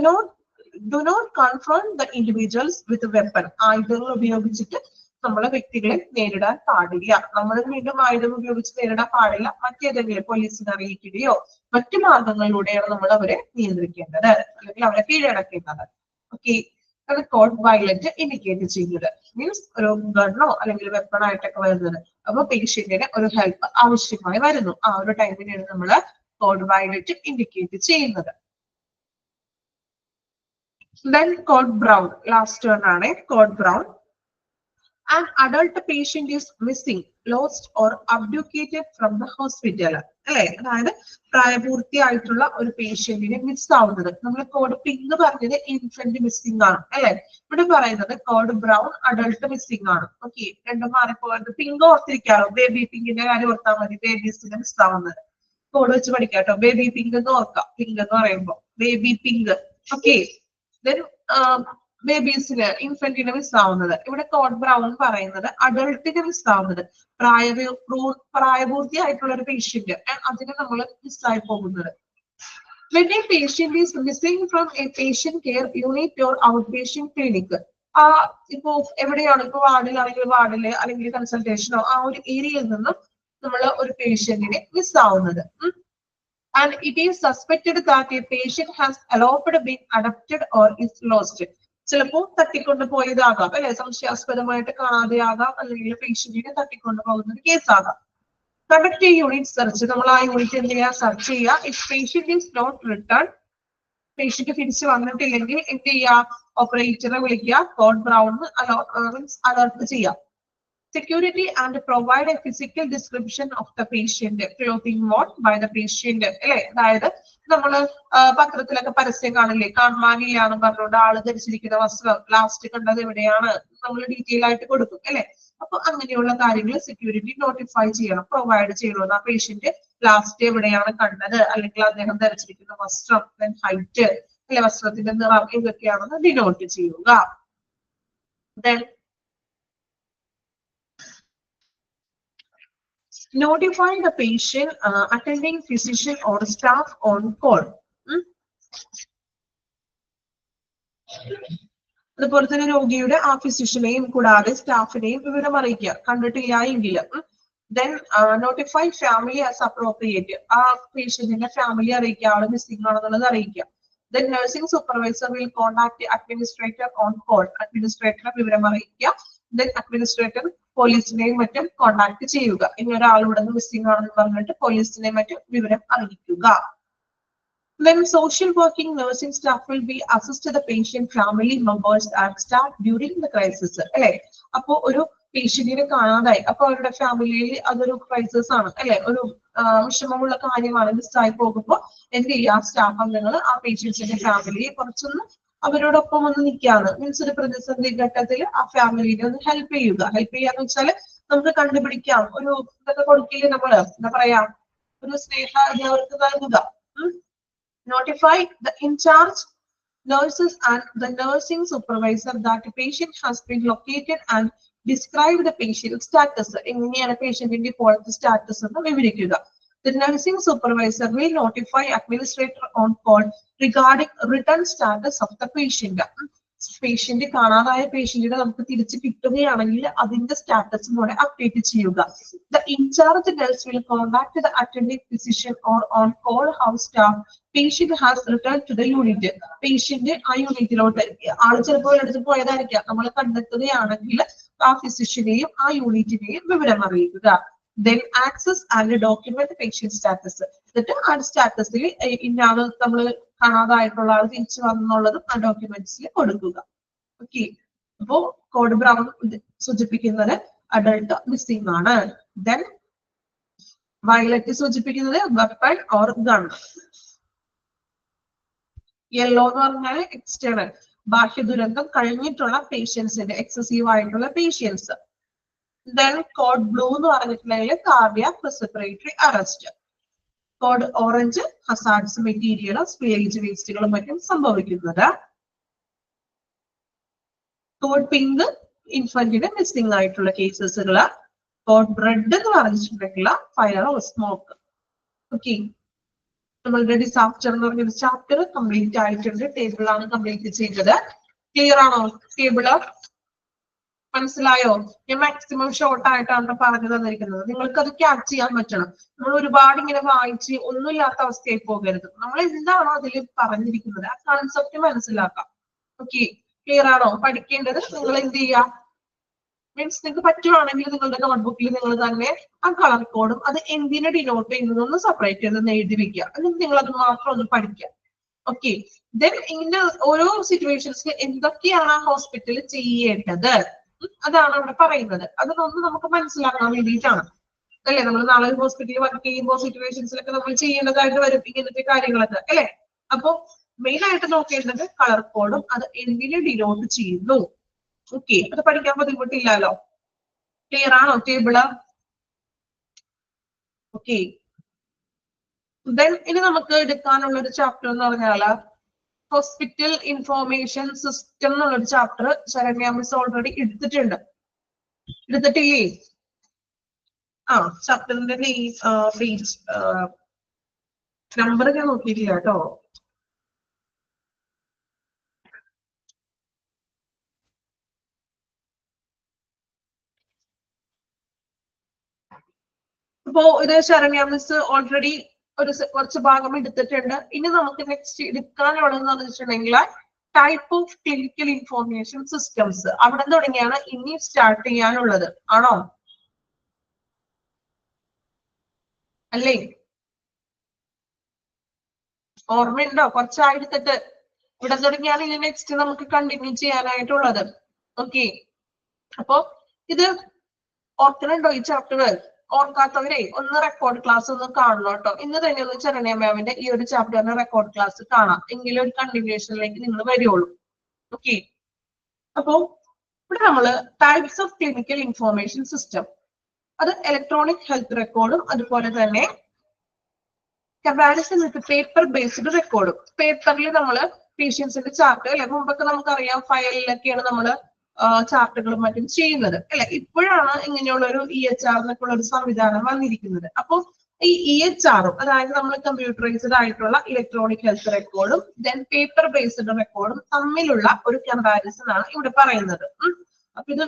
not confront the individuals with a weapon. ആയുധങ്ങൾ ഉപയോഗിച്ചിട്ട് നമ്മളെ വ്യക്തികളെ നേരിടാൻ പാടില്ല. നമ്മൾ വീണ്ടും ആയുധം ഉപയോഗിച്ച് നേരിടാൻ പാടില്ല. മറ്റേതെങ്കിലും പോലീസിനെ അറിയിക്കുകയോ മറ്റു മാർഗങ്ങളിലൂടെയാണ് നമ്മൾ അവരെ നിയന്ത്രിക്കേണ്ടത് അല്ലെങ്കിൽ അവരെ കീഴടക്കേണ്ടത്. ഓക്കെ, അത് കോഡ് വയലറ്റ് ഇൻഡിക്കേറ്റ് ചെയ്യുന്നത് മീൻസ് ഒരു ഗണ്ണോ അല്ലെങ്കിൽ വെപ്പണായിട്ടൊക്കെ വരുന്നത്. അപ്പൊ പേഷ്യന്റിന് ഒരു ഹെൽപ്പ് ആവശ്യമായി വരുന്നു. ആ ഒരു ടൈമിനാണ് നമ്മൾ കോഡ് വയലറ്റ് ഇൻഡിക്കേറ്റ് ചെയ്യുന്നത്. Then code brown, last one ആണ് code brown. An adult patient is missing, lost or abducted from the hospital. അല്ലെ, അതായത് പ്രായപൂർത്തിയായിട്ടുള്ള ഒരു പേഷ്യന്റിനെ മിസ് ആവുന്നത്. നമ്മൾ കോഡ് പിങ്ക് പറഞ്ഞത് ഇൻഫന്റ് മിസ്സിംഗ് ആണ് അല്ലെ. ഇവിടെ പറയുന്നത് കോഡ് ബ്രൗൺ അഡൾട്ട് മിസ്സിംഗ് ആണ്. ഓക്കെ, രണ്ടും മാറിപ്പോയത്. പിങ്ക് ഓർത്തിരിക്കാറോ? ബേബി പിങ്കിന്റെ കാര്യം ഓർത്താൽ മതി, ബേബീസിനെ മിസ് ആവുന്നത്. കോഡ് വെച്ച് പഠിക്കാം കേട്ടോ. ബേബി പിങ്ക് എന്ന് ഓർക്കാം. പിങ്ക് എന്ന് പറയുമ്പോ ബേബി പിങ്ക്. ഓക്കെ, ദെൻ ബേബീസിന് ഇൻഫന്റിന് മിസ് ആവുന്നത്. ഇവിടെ കോഡ് ബ്രൗൺ പറയുന്നത് അഡൾട്ടിന് മിസ് ആവുന്നത്, പ്രായപൂർത്തിയായിട്ടുള്ള ഒരു പേഷ്യന്റ്, അതിന് നമ്മൾ മിസ്സായി പോകുന്നത്. When a patient is missing from a patient care unit or outpatient clinic, ഇപ്പോ എവിടെയാണ്, ഇപ്പൊ വാർഡിലാണെങ്കിൽ വാർഡില് അല്ലെങ്കിൽ കൺസൾട്ടേഷനോ ആ ഒരു ഏരിയയിൽ നിന്നും നമ്മൾ ഒരു പേഷ്യന്റിനെ മിസ് ആവുന്നത്. And it is suspected that a patient has eloped, been abducted or is lost. ചിലപ്പോൾ തട്ടിക്കൊണ്ട് പോയതാകാം അല്ലെ, സംശയാസ്പദമായിട്ട് കാണാതെയാകാം, അല്ലെങ്കിൽ പേഷ്യന്റിനെ തട്ടിക്കൊണ്ട് പോകുന്ന ഒരു കേസാകാം. കണ്ടക്ട് എ യൂണിറ്റ് സെർച്ച്, നമ്മൾ ആ യൂണിറ്റ് എന്ത് ചെയ്യുക, സെർച്ച് ചെയ്യുക. If patient is not return, patient തിരിച്ചു വന്നിട്ടില്ലെങ്കിൽ എന്ത് ചെയ്യുക, ഓപ്പറേറ്ററെ വിളിക്കുക, കോഡ് ബ്രൗൺ അലർട്ട് ചെയ്യുക. Security and provide a physical description of the patient, clothing worn by the patient. അല്ലെ, അതായത് നമ്മള് പത്രത്തിലൊക്കെ പരസ്യം കാണില്ലേ, കാണാനില്ലാന്ന് പറഞ്ഞുകൊണ്ട് ആള് ധരിച്ചിരിക്കുന്ന വസ്ത്രം ലാസ്റ്റ് കണ്ടത് എവിടെയാണ് നമ്മൾ ഡീറ്റെയിൽ ആയിട്ട് കൊടുക്കും അല്ലെ. അപ്പൊ അങ്ങനെയുള്ള കാര്യങ്ങൾ സെക്യൂരിറ്റി നോട്ടിഫൈ ചെയ്യണം, പ്രൊവൈഡ് ചെയ്യണം. ആ പേഷ്യന്റ് ലാസ്റ്റ് എവിടെയാണ് കണ്ടത്, അല്ലെങ്കിൽ അദ്ദേഹം ധരിച്ചിരിക്കുന്ന വസ്ത്രം, ഹൈറ്റ് അല്ലെ, വസ്ത്രത്തിന്റെ നിറം, ഇതൊക്കെയാണെന്ന് ഡിനോട്ട് ചെയ്യുക. Then notify the patient, attending physician or staff on call. അതുപോലെ തന്നെ രോഗിയുടെ ആ ഫിസിഷ്യനെയും കൂടാതെ സ്റ്റാഫിനെയും വിവരം അറിയിക്കുക, കണ്ടിട്ടില്ല എങ്കിൽ. Then notify family as appropriate, ആ പേഷ്യന്റിന്റെ ഫാമിലി അറിയിക്കുക, ആള് മിസ്സിംഗ് ആണെന്നുള്ളത് അറിയിക്കുക. Then nursing supervisor will contact the administrator on call, അഡ്മിനിസ്ട്രേറ്ററെ വിവരം അറിയിക്കുക. Then administrator പോലീസിനെയും മറ്റും കോണ്ടാക്ട് ചെയ്യുക. ഇനി ഒരാളിവിടെ നിന്ന് മിസ്സിംഗ് ആണെന്ന് പറഞ്ഞിട്ട് പോലീസിനെ മറ്റും വിവരം അറിയിക്കുക. Then social working nursing staff will be assist the patient family members and staff during the crisis. അല്ലെ, അപ്പൊ ഒരു പേഷ്യന്റിനെ കാണാതായി, അപ്പൊ അവരുടെ ഫാമിലിയിൽ അതൊരു ക്രൈസിസ് ആണ് അല്ലെ, ഒരു വിഷമമുള്ള കാര്യമാണ്. മിസ്സായി പോകുമ്പോൾ എന്ത് ചെയ്യുക, സ്റ്റാഫ് അംഗങ്ങൾ ആ പേഷ്യൻസിന്റെ ഫാമിലിയെ കുറച്ചൊന്ന് അവരോടൊപ്പം ഒന്ന് നിൽക്കാന്ന്, മീൻസ് ഒരു പ്രതിസന്ധി ഘട്ടത്തിൽ ആ ഫാമിലിനെ ഒന്ന് ഹെൽപ്പ് ചെയ്യുക. ഹെൽപ്പ് ചെയ്യാന്ന് വെച്ചാല് നമുക്ക് കണ്ടുപിടിക്കാം, ഒരു ഇതൊക്കെ കൊടുക്കില്ലേ നമ്മള്, എന്താ പറയാ, ഒരു സ്നേഹ അവർക്ക് നൽകുക. Notify the in charge nurses and the nursing supervisor that the patient has been located and describe the patient status. എങ്ങനെയാണ് പേഷ്യന്റിന്റെ ഇപ്പോഴത്തെ സ്റ്റാറ്റസ് എന്ന് വിവരിക്കുക. The nursing supervisor will notify administrator on call regarding return status of the patient. Patient കാണാതായ പേഷ്യന്റിനെ നമുക്ക് തിരിച്ച് കിട്ടുകയാണെങ്കിൽ അതിന്റെ status കൂടെ അപ്ഡേറ്റ് ചെയ്യുക. The in-charge nurse will contact the attending physician or on call house staff. Patient has returned to the unit. Patient ആ യൂണിറ്റിലോട്ട്, ആള് ചിലപ്പോൾ എടുത്ത് പോയതായിരിക്കാം, നമ്മൾ കണ്ടെത്തുകയാണെങ്കിൽ ആ ഫിസിഷ്യനെയും ആ യൂണിറ്റിനെയും വിവരം അറിയിക്കുക. Then access and document patient status. എന്നിട്ട് ആ സ്റ്റാറ്റസിൽ ഇന്നാണ് നമ്മൾ കാണാതായിട്ടുള്ള ആൾ തിരിച്ചു വന്നുള്ളതും ആ ഡോക്യുമെന്റ്സിൽ കൊടുക്കുക. ഓക്കെ, അപ്പോ കോഡ് ബ്രൗൺ സൂചിപ്പിക്കുന്നത് അഡൾട്ട് മിസ്സിംഗ് ആണ്. ദെൻ വയലറ്റ് സൂചിപ്പിക്കുന്നത് വെപ്പൺ ഓർ ഗൺ. യെല്ലോ എന്ന് പറഞ്ഞാൽ എക്സ്റ്റേണൽ, ബാഹ്യ ദുരന്തം കഴിഞ്ഞിട്ടുള്ള പേഷ്യൻസിന്റെ, എക്സസീവ് ആയിട്ടുള്ള പേഷ്യൻസ്. Then code blue എന്ന് പറഞ്ഞിട്ടുണ്ടെങ്കിൽ cardiac respiratory arrest. Code orange hazards material, spillage വേസ്റ്റുകളും മറ്റും സംഭവിക്കുന്നത്. കോഡ് പിങ്ക് ഇൻഫന്റിന് മിസ്സിംഗ് ആയിട്ടുള്ള കേസസുകള്. കോഡ് റെഡ് എന്ന് പറഞ്ഞിട്ടുണ്ടെങ്കിൽ ഫയർ ഓർ സ്മോക്ക്. ഓക്കെ, നമ്മളുടെ ഡിസാസ്റ്റർ എന്ന് പറഞ്ഞൊരു ചാപ്റ്റർ കംപ്ലീറ്റ് ആയിട്ടുണ്ട്. ടേബിളാണ് കംപ്ലീറ്റ് ചെയ്തത്. ക്ലിയർ ആണോ ടേബിള്? മനസ്സിലായോ? ഞാൻ മാക്സിമം ഷോർട്ട് ആയിട്ടാണ് പറഞ്ഞു തന്നിരിക്കുന്നത്. നിങ്ങൾക്ക് അത് ക്യാച്ച് ചെയ്യാൻ പറ്റണം. നമ്മൾ ഒരുപാട് ഇങ്ങനെ വായിച്ച് ഒന്നുമില്ലാത്ത അവസ്ഥയായി പോകരുത്. നമ്മൾ എന്താണോ അതിൽ പറഞ്ഞിരിക്കുന്നത് ആ കൺസെപ്റ്റ് മനസ്സിലാക്കാം. ഓക്കെ, ക്ലിയർ ആണോ? പഠിക്കേണ്ടത് നിങ്ങൾ എന്ത് ചെയ്യുക, മീൻസ് നിങ്ങൾക്ക് പറ്റുവാണെങ്കിൽ നിങ്ങളുടെ നോട്ട്ബുക്കിൽ നിങ്ങൾ തന്നെ ആ കളർ കോഡും അത് എന്തിനെ ഡിനോട്ട് ചെയ്യുന്നതൊന്ന് സെപ്പറേറ്റ് ചെയ്ത് എഴുതി വെക്കുക. എന്നിട്ട് നിങ്ങൾ അത് മാത്രം ഒന്ന് പഠിക്കുക. ഓക്കെ, ദെൻ ഇങ്ങനെ ഓരോ സിറ്റുവേഷൻസിൽ എന്തൊക്കെയാണ് ആ ഹോസ്പിറ്റലിൽ ചെയ്യേണ്ടത് അതാണ് അവിടെ പറയുന്നത്. അതൊന്ന് നമുക്ക് മനസ്സിലാക്കാൻ വേണ്ടിയിട്ടാണ് അല്ലെ. നമ്മൾ നാളെ ഹോസ്പിറ്റലിൽ വർക്ക് ചെയ്യുമ്പോൾ സിറ്റുവേഷൻസിലൊക്കെ നമ്മൾ ചെയ്യേണ്ടതായിട്ട് വരും ഇങ്ങനത്തെ കാര്യങ്ങളൊക്കെ അല്ലെ. അപ്പൊ മെയിൻ ആയിട്ട് നോക്കേണ്ടത് കളർ കോഡും അത് എന്തിനെ ഡിനോട്ട് ചെയ്യുന്നു. ഓക്കെ, അത് പഠിക്കാൻ ബുദ്ധിമുട്ടില്ലല്ലോ. ക്ലിയർ ആണോ ടേബിള്? ഓക്കെ, ദെൻ ഇനി നമുക്ക് എടുക്കാനുള്ള ഒരു ചാപ്റ്റർ എന്ന് പറഞ്ഞാല് ഹോസ്പിറ്റൽ ഇൻഫോർമേഷൻ സിസ്റ്റം എന്നുള്ളൊരു ചാപ്റ്റർ ശരണ്യ മിസ് ഓൾറെഡി എടുത്തിട്ടില്ലേ? ആ ചാപ്റ്ററിന്റെ പേജ് നമ്പർ ഞാൻ നോക്കിയിട്ടില്ല കേട്ടോ. അപ്പോ ഇത് ശരണ്യ മിസ് ഓൾറെഡി കുറച്ച് ഭാഗം എടുത്തിട്ടുണ്ട്. ഇനി നമുക്ക് നെക്സ്റ്റ് എടുക്കാനുള്ളതെന്ന് വെച്ചിട്ടുണ്ടെങ്കിൽ type of clinical information systems അവിടെ തുടങ്ങിയാണ് ഇനി സ്റ്റാർട്ട് ചെയ്യാനുള്ളത്. ആണോ? അല്ലേ? ഓർമ്മയുണ്ടോ? കുറച്ചായെടുത്തിട്ട് ഇവിടെ തുടങ്ങിയാണ് ഇനി നെക്സ്റ്റ് നമുക്ക് കണ്ടിന്യൂ ചെയ്യാനായിട്ടുള്ളത്. ഓക്കെ, അപ്പോ ഇത് ഓർക്കുന്നുണ്ടോ ഈ ചാപ്റ്റർ? ഓർക്കാത്തവരെ ഒന്ന് റെക്കോർഡ് ക്ലാസ് ഒന്ന് കാണണം കേട്ടോ. ഇന്ന് തന്നെ ഒന്ന് ശരണ്യ മാമിന്റെ ഈ ഒരു ചാപ്റ്ററിന്റെ റെക്കോർഡ് ക്ലാസ് കാണാം. എങ്കിലും ഒരു കണ്ടിന്യൂഷനിലേക്ക് നിങ്ങൾ വരുള്ളൂ. ഓക്കെ, അപ്പോ ഇവിടെ നമ്മള് types of clinical information system അത് ഇലക്ട്രോണിക് ഹെൽത്ത് റെക്കോർഡും അതുപോലെ തന്നെ കമ്പാരിസൺ വിത്ത് പേപ്പർ ബേസ്ഡ് റെക്കോർഡും. പേപ്പറിൽ നമ്മള് പേഷ്യൻസിന്റെ ചാർട്ട് അല്ലെ, മുമ്പൊക്കെ നമുക്കറിയാം ഫയലിലൊക്കെയാണ് നമ്മള് ചാർട്ടുകളും മറ്റും ചെയ്യുന്നത് അല്ലെ. ഇപ്പോഴാണ് ഇങ്ങനെയുള്ള ഒരു EHR എന്നൊക്കെ ഉള്ള ഒരു സംവിധാനം വന്നിരിക്കുന്നത്. അപ്പൊ ഈ EHR-ഉം അതായത് നമ്മൾ കമ്പ്യൂട്ടറൈസ്ഡ് ആയിട്ടുള്ള ഇലക്ട്രോണിക് ഹെൽത്ത് റെക്കോർഡും ദെൻ പേപ്പർ ബേസ്ഡ് റെക്കോർഡും തമ്മിലുള്ള ഒരു കമ്പാരിസൺ ആണ് ഇവിടെ പറയുന്നത്. അപ്പൊ ഇത്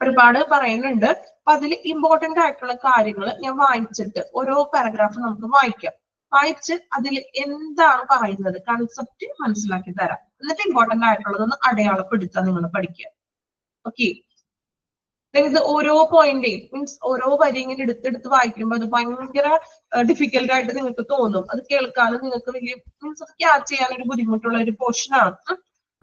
ഒരുപാട് പറയുന്നുണ്ട്. അപ്പൊ അതിൽ ഇമ്പോർട്ടന്റ് ആയിട്ടുള്ള കാര്യങ്ങൾ ഞാൻ വായിച്ചിട്ട് ഓരോ പാരഗ്രാഫ് നമുക്ക് വായിക്കാം. വായിച്ച് അതിൽ എന്താണ് പറയുന്നത് കൺസെപ്റ്റ് മനസ്സിലാക്കി തരാം. എന്നിട്ട് ഇമ്പോർട്ടന്റ് ആയിട്ടുള്ളതൊന്ന് അടയാളപ്പെടുത്താൻ നിങ്ങൾ പഠിക്കുക. ഓക്കെ, ഇത് ഓരോ പോയിന്റ് മീൻസ് ഓരോ വരി ഇങ്ങനെ എടുത്തെടുത്ത് വായിക്കുമ്പോൾ അത് ഭയങ്കര ഡിഫിക്കൽട്ട് ആയിട്ട് നിങ്ങൾക്ക് തോന്നും. അത് കേൾക്കാനും നിങ്ങൾക്ക് വലിയ മീൻസ് അത് ക്യാച്ച് ചെയ്യാൻ ഒരു ബുദ്ധിമുട്ടുള്ള ഒരു പോർഷനാണ്.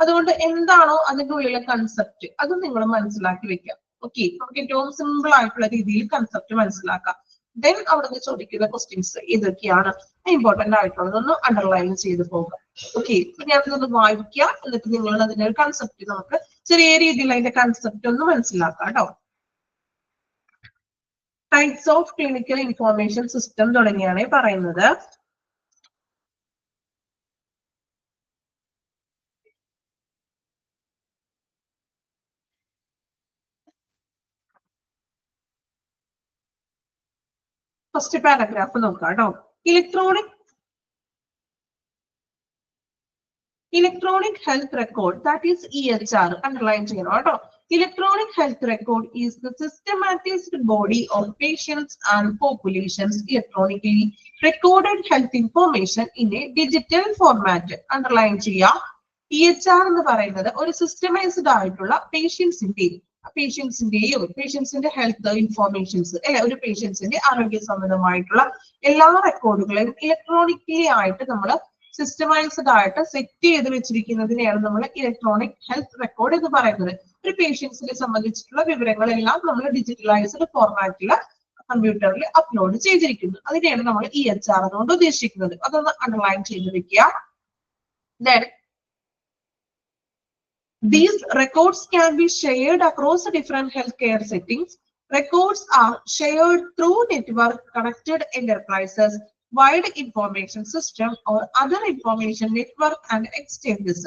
അതുകൊണ്ട് എന്താണോ അതിന്റെ ഉള്ളിലെ കൺസെപ്റ്റ് അത് നിങ്ങൾ മനസ്സിലാക്കി വെക്കാം. ഓക്കെ, നമുക്ക് ഏറ്റവും സിമ്പിൾ ആയിട്ടുള്ള രീതിയിൽ കൺസെപ്റ്റ് മനസ്സിലാക്കാം. ദെൻ അവിടെ ചോദിക്കുന്ന ക്വസ്റ്റ്യൻസ് ഏതൊക്കെയാണ് ഇമ്പോർട്ടന്റ് ആയിട്ടുള്ളതൊന്ന് അണ്ടർലൈൻ ചെയ്ത് പോകാം. ഓക്കെ, ഞാനതൊന്ന് വായിക്കാം. എന്നിട്ട് നിങ്ങൾ അതിന്റെ ഒരു കൺസെപ്റ്റ് നമുക്ക് ചെറിയ രീതിയിൽ അതിന്റെ കൺസെപ്റ്റ് ഒന്ന് മനസ്സിലാക്കാം കേട്ടോ. Types of clinical information system തുടങ്ങിയാണ് പറയുന്നത്. ഫസ്റ്റ് പാരഗ്രാഫ് നോക്കാം കേട്ടോ. Electronic health record that is EHR underline ചെയ്യണം കേട്ടോ. Electronic health record is the systematized body of patients and populations electronically recorded health information in a digital format. Underline ചെയ്യാം. EHR എന്ന് പറയുന്നത് ഒരു സിസ്റ്റമൈസ്ഡ് ആയിട്ടുള്ള പേഷ്യൻസിന്റെ health informations അല്ലെ, ഒരു പേഷ്യൻസിന്റെ ആരോഗ്യ സംബന്ധമായിട്ടുള്ള എല്ലാ റെക്കോർഡുകളെയും ഇലക്ട്രോണിക്കലി ആയിട്ട് നമ്മൾ സിസ്റ്റമൈസ്ഡ് ആയിട്ട് സെറ്റ് ചെയ്ത് വെച്ചിരിക്കുന്നതിനെയാണ് നമ്മൾ ഇലക്ട്രോണിക് ഹെൽത്ത് റെക്കോർഡ് എന്ന് പറയുന്നത്. ഒരു പേഷ്യൻസിനെ സംബന്ധിച്ചിട്ടുള്ള വിവരങ്ങളെല്ലാം നമ്മൾ ഡിജിറ്റലൈസ്ഡ് ഫോർമാറ്റിൽ കമ്പ്യൂട്ടറിൽ അപ്ലോഡ് ചെയ്തിരിക്കുന്നു. അതിനെയാണ് നമ്മൾ EHR കൊണ്ട് ഉദ്ദേശിക്കുന്നത്. അതൊന്ന് അണ്ടർലൈൻ ചെയ്ത് വെക്കുക. Then these records can be shared across different healthcare settings. Records are shared through network connected enterprises, wide information system or other information network and exchanges.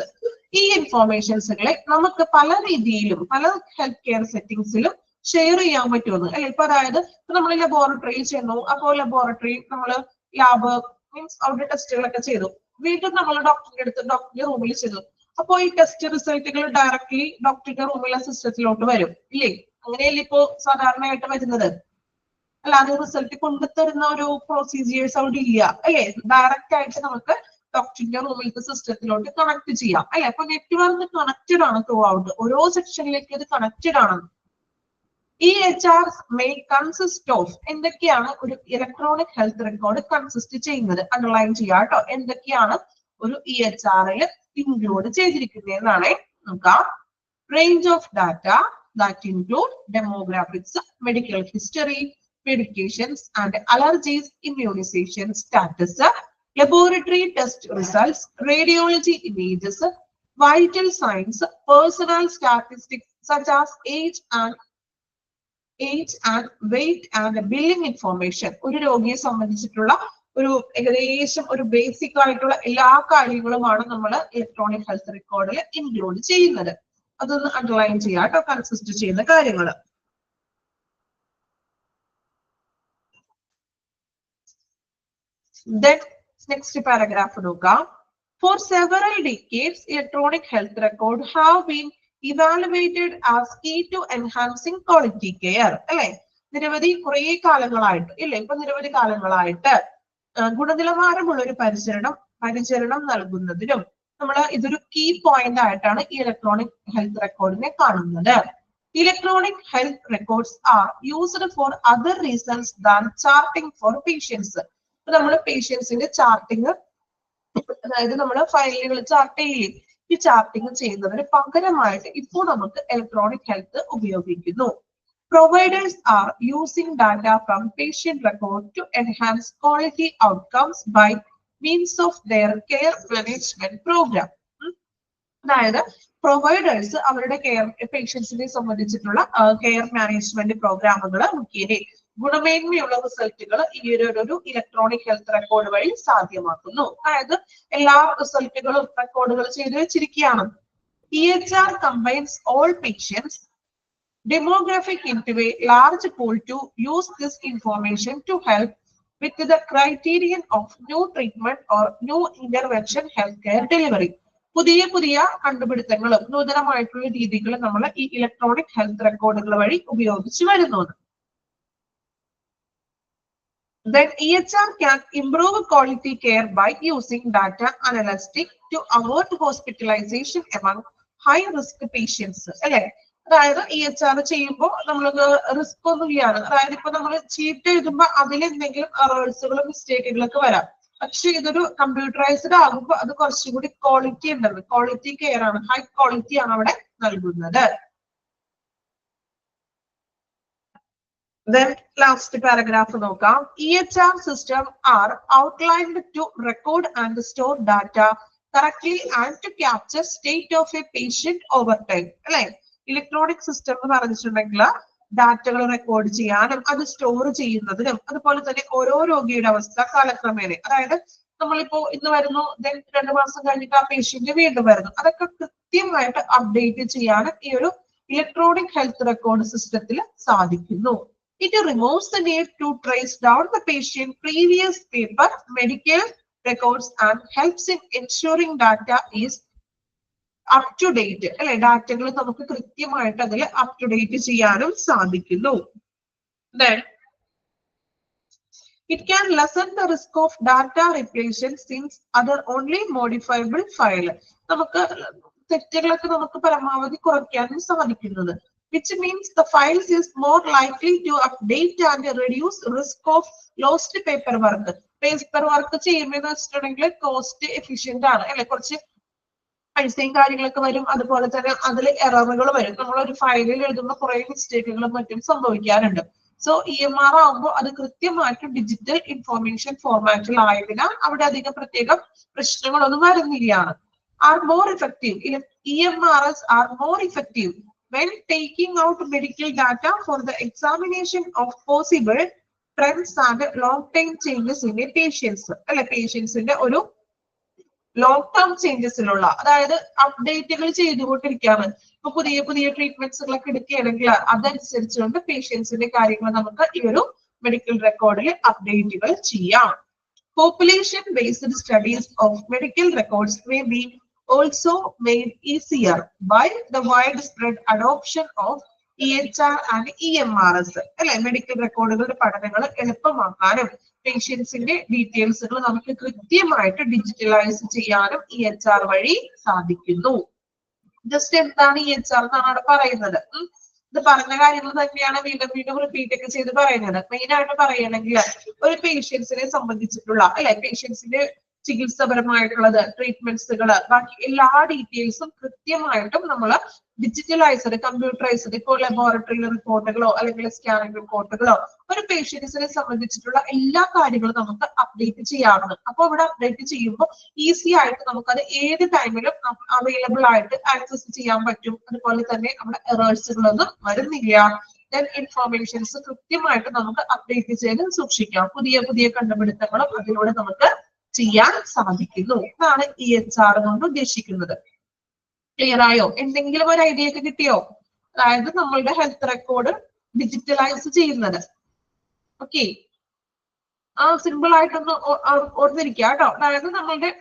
ഈ ഇൻഫോർമേഷൻസുകളെ നമുക്ക് പല രീതിയിലും പല ഹെൽത്ത് കെയർ സെറ്റിംഗ്സിലും ഷെയർ ചെയ്യാൻ പറ്റുമെന്ന് അല്ലെ. ഇപ്പൊ അതായത് നമ്മൾ ലബോറട്ടറിയിൽ ചെന്നു, അപ്പോൾ ലബോറട്ടറി നമ്മൾ ലാബ് മീൻസ് അവിടെ ടെസ്റ്റുകളൊക്കെ ചെയ്തു, വീണ്ടും നമ്മൾ ഡോക്ടറിന്റെ അടുത്ത് ഡോക്ടറുടെ റൂമിൽ ചെയ്തു. അപ്പോൾ ഈ ടെസ്റ്റ് റിസൾട്ടുകൾ ഡയറക്ട്ലി ഡോക്ടറുടെ റൂമിലെ സിസ്റ്റത്തിലോട്ട് വരും ഇല്ലേ? അങ്ങനെയല്ലേ ഇപ്പോ സാധാരണയായിട്ട് വരുന്നത്. അല്ലാതെ റിസൾട്ട് കൊണ്ടുതരുന്ന ഒരു പ്രൊസീജിയേഴ്സ് അവിടെ ഇല്ല അല്ലെ. ഡയറക്റ്റ് ആയിട്ട് നമുക്ക് ഡോക്ടറിന്റെ റൂമിലത്തെ സിസ്റ്റത്തിലോട്ട് കണക്ട് ചെയ്യാം അല്ലെ. അപ്പൊ നെറ്റ്വർക്ക് കണക്റ്റഡ് ആണ് ത്രൂ ഔട്ട്, ഓരോ സെക്ഷനിലേക്ക് ഇത് കണക്റ്റഡ് ആണ്. EHR may consist of എന്തൊക്കെയാണ് ഒരു ഇലക്ട്രോണിക് ഹെൽത്ത് റെക്കോർഡ് കൺസിസ്റ്റ് ചെയ്യുന്നത്, അണ്ടർലൈൻ ചെയ്യാം കേട്ടോ. എന്തൊക്കെയാണ് ഒരു EHR-ൽ ഇൻക്ലൂഡ് ചെയ്തിരിക്കുന്നതെന്നാണ് നോക്കാം. Range of data that include demographics, medical history, medications and allergies, immunization status, laboratory test results, radiology images, vital signs, personal statistics such as age and weight and billing information. ഒരു രോഗിയെ സംബന്ധിച്ചിട്ടുള്ള ഒരു ഏകദേശം ഒരു basic ആയിട്ടുള്ള എല്ലാ കാര്യങ്ങളുമാണ് നമ്മൾ ഇലക്ട്രോണിക് ഹെൽത്ത് റെക്കോർഡിൽ ഇൻക്ലൂഡ് ചെയ്യുന്നത്. അതൊന്ന് അണ്ടർലൈൻ ചെയ്യാം കേട്ടോ, കൺസിസ്റ്റ് ചെയ്യുന്ന കാര്യങ്ങൾ. Then next paragraph നോക്കാം. For several decades, electronic health record have been evaluated as key to enhancing quality care. അല്ലെ, നിരവധി കുറേ കാലങ്ങളായിട്ട് ഇല്ലേ, ഇപ്പൊ നിരവധി കാലങ്ങളായിട്ട് ഗുണനിലവാരമുള്ള ഒരു പരിചരണം നൽകുന്നതിനും നമ്മൾ ഇതൊരു കീ പോയിന്റ് ആയിട്ടാണ് ഈ ഇലക്ട്രോണിക് ഹെൽത്ത് റെക്കോർഡിനെ കാണുന്നത്. Electronic health records are used for other reasons than charting for patients. നമ്മൾ പേഷ്യൻസിന്റെ ചാർട്ടിങ്, അതായത് നമ്മൾ ഫയലുകൾ ചാർട്ട് ചെയ്യില്ലേ, ഈ ചാർട്ടിങ് ചെയ്യുന്നതിന് പകരമായിട്ട് ഇപ്പോൾ നമുക്ക് ഇലക്ട്രോണിക് ഹെൽത്ത് ഉപയോഗിക്കുന്നു. Providers are using data from patient record to enhance quality outcomes by means of their care management program. അതായത് പ്രൊവൈഡേഴ്സ് അവരുടെ പേഷ്യൻസിനെ സംബന്ധിച്ചിട്ടുള്ള കെയർ മാനേജ്മെന്റ് പ്രോഗ്രാമുകൾ മുഖേന ഗുണമേന്മയുള്ള റിസൾട്ടുകൾ ഈ ഒരു ഇലക്ട്രോണിക് ഹെൽത്ത് റെക്കോർഡ് വഴി സാധ്യമാക്കുന്നു. അതായത് എല്ലാ റിസൾട്ടുകളും റെക്കോർഡുകൾ ചെയ്ത് വെച്ചിരിക്കുകയാണ്. EHR combines all patients demographic into a large pool to use this information to help with the criterion of new treatment or new intervention healthcare delivery. പുതിയ കണ്ടുപിടുത്തങ്ങളും നൂതനമായിട്ടുള്ള രീതികളും നമ്മൾ ഈ ഇലക്ട്രോണിക് ഹെൽത്ത് റെക്കോർഡുകൾ വഴി ഉപയോഗിച്ച് വരുന്നു. Then EHR can improve quality care by using data analytics to avoid hospitalization among high risk patients. അല്ലെ, അതായത് EHR ചെയ്യുമ്പോൾ നമ്മൾക്ക് റിസ്ക് ഒന്നും ഇല്ലാണ്. അതായത് ഇപ്പൊ നമ്മൾ ചീട്ട് എഴുതുമ്പോൾ അതിൽ എന്തെങ്കിലും എറേഴ്സുകളും മിസ്റ്റേക്കുകളൊക്കെ വരാം. പക്ഷെ ഇതൊരു കമ്പ്യൂട്ടറൈസ്ഡ് ആകുമ്പോൾ അത് കുറച്ചുകൂടി ക്വാളിറ്റി ഉണ്ടല്ലോ, ക്വാളിറ്റി കെയർ ആണ്, ഹൈ ക്വാളിറ്റി ആണ് അവിടെ നൽകുന്നത്. Then last paragraph നോക്കാം. EHR system are outlined to record and store data correctly and to capture state of a patient over time. അല്ലെ, ഇലക്ട്രോണിക് സിസ്റ്റം എന്ന് പറഞ്ഞിട്ടുണ്ടെങ്കിൽ ഡാറ്റകൾ റെക്കോർഡ് ചെയ്യാനും അത് സ്റ്റോർ ചെയ്യുന്നതിനും അതുപോലെ തന്നെ ഓരോ രോഗിയുടെ അവസ്ഥ കാലക്രമേണ, അതായത് നമ്മളിപ്പോ ഇന്ന് വരുന്നു, 2 മാസം കഴിഞ്ഞിട്ട് ആ പേഷ്യന്റ് വീണ്ടും വരുന്നു, അതൊക്കെ കൃത്യമായിട്ട് അപ്ഡേറ്റ് ചെയ്യാനും ഈ ഒരു ഇലക്ട്രോണിക് ഹെൽത്ത് റെക്കോർഡ് സിസ്റ്റത്തിൽ സാധിക്കുന്നു. It removes the need to trace down the patient previous paper medical records and helps in ensuring data is up to date. അല്ലെ, ഡാറ്റകൾ നമുക്ക് കൃത്യമായിട്ട് അതിൽ അപ് ടു ഡേറ്റ് ചെയ്യാനും സാധിക്കുന്നു. Then it can lessen the risk of data replacement since other only modifiable file. നമുക്ക് തെറ്റുകളൊക്കെ നമുക്ക് പരമാവധി കുറയ്ക്കാനും സാധിക്കുന്നത്. Which means the files is more likely to update and reduce risk of lost paperwork. Paperwork ചെയ്യുന്നതെന്ന് വെച്ചിട്ടുണ്ടെങ്കിൽ കോസ്റ്റ് എഫിഷ്യന്റ് ആണ് അല്ലെ, കുറച്ച് പൈസയും കാര്യങ്ങളൊക്കെ വരും, അതുപോലെ തന്നെ അതിൽ എററുകൾ വരും. നമ്മളൊരു ഫയലിൽ എഴുതുമ്പോൾ കുറെ മിസ്റ്റേക്കുകളും മറ്റും സംഭവിക്കാറുണ്ട്. സോ EMR ആകുമ്പോൾ അത് കൃത്യമായിട്ട് ഡിജിറ്റൽ ഇൻഫോർമേഷൻ ഫോർമാറ്റിൽ ആയതിനാൽ അവിടെ അധികം പ്രത്യേകം പ്രശ്നങ്ങളൊന്നും വരുന്നില്ലാണ്. Are more effective. EMRs are more effective when taking out medical data for the examination of possible trends and long-term changes in a patients. അല്ലെ, പേഷ്യൻസിന്റെ ഒരു ലോങ് ടേം ചേഞ്ചസിലുള്ള, അതായത് അപ്ഡേറ്റുകൾ ചെയ്തുകൊണ്ടിരിക്കുകയാണ്. ഇപ്പൊ പുതിയ ട്രീറ്റ്മെന്റ്സുകളൊക്കെ എടുക്കുകയാണെങ്കിൽ അതനുസരിച്ചുകൊണ്ട് പേഷ്യൻസിന്റെ കാര്യങ്ങൾ നമുക്ക് ഈ ഒരു മെഡിക്കൽ റെക്കോർഡിൽ അപ്ഡേറ്റുകൾ ചെയ്യാം. Population based studies of medical records may be also made easier by the widespread adoption of EHR and EMRS അല്ലെ, മെഡിക്കൽ റെക്കോർഡുകളുടെ പഠനങ്ങൾ എളുപ്പമാക്കാനും പേഷ്യൻസിന്റെ ഡീറ്റെയിൽസുകൾ നമുക്ക് കൃത്യമായിട്ട് ഡിജിറ്റലൈസ് ചെയ്യാനും EHR വഴി സാധിക്കുന്നു. ജസ്റ്റ് എന്താണ് EHR എന്നാണ് അവിടെ പറയുന്നത്. ഇത് പറഞ്ഞ കാര്യങ്ങൾ തന്നെയാണ് വീണ്ടും വീണ്ടും റിപ്പീറ്റ് ഒക്കെ ചെയ്ത് പറയുന്നത്. മെയിൻ ആയിട്ട് പറയണമെങ്കിൽ ഒരു പേഷ്യൻസിനെ സംബന്ധിച്ചിട്ടുള്ള അല്ലെ, പേഷ്യൻസിന്റെ ചികിത്സാപരമായിട്ടുള്ളത്, ട്രീറ്റ്മെന്റ്സുകൾ, ബാക്കി എല്ലാ ഡീറ്റെയിൽസും കൃത്യമായിട്ടും നമ്മൾ ഡിജിറ്റലൈസ്ഡ്, കമ്പ്യൂട്ടറൈസ്ഡ്, ഇപ്പോൾ ലബോറട്ടറി റിപ്പോർട്ടുകളോ അല്ലെങ്കിൽ സ്കാനിംഗ് റിപ്പോർട്ടുകളോ ഒരു പേഷ്യൻസിനെ സംബന്ധിച്ചിട്ടുള്ള എല്ലാ കാര്യങ്ങളും നമുക്ക് അപ്ഡേറ്റ് ചെയ്യാവുന്നത്. അപ്പൊ ഇവിടെ അപ്ഡേറ്റ് ചെയ്യുമ്പോൾ ഈസി ആയിട്ട് നമുക്കത് ഏത് ടൈമിലും അവൈലബിൾ ആയിട്ട് ആക്സസ് ചെയ്യാൻ പറ്റും. അതുപോലെ തന്നെ നമ്മുടെ എറേഴ്സുകളൊന്നും വരുന്നില്ല. ദെൻ ഇൻഫോർമേഷൻസ് കൃത്യമായിട്ട് നമുക്ക് അപ്ഡേറ്റ് ചെയ്ത് സൂക്ഷിക്കാം. പുതിയ പുതിയ കണ്ടുപിടുത്തങ്ങളും അതിലൂടെ നമുക്ക് ചെയ്യാൻ സാധിക്കുന്നു. ഇതാണ് EHR കൊണ്ട് ഉദ്ദേശിക്കുന്നത്. ക്ലിയർ ആയോ? എന്തെങ്കിലും ഒരു ഐഡിയ ഒക്കെ കിട്ടിയോ? അതായത് നമ്മളുടെ ഹെൽത്ത് റെക്കോർഡ് ഡിജിറ്റലൈസ് ചെയ്യുന്നത്. ഓക്കെ, സിമ്പിൾ ആയിട്ടൊന്ന് ഓർത്തിരിക്കുക കേട്ടോ. അതായത് നമ്മളുടെ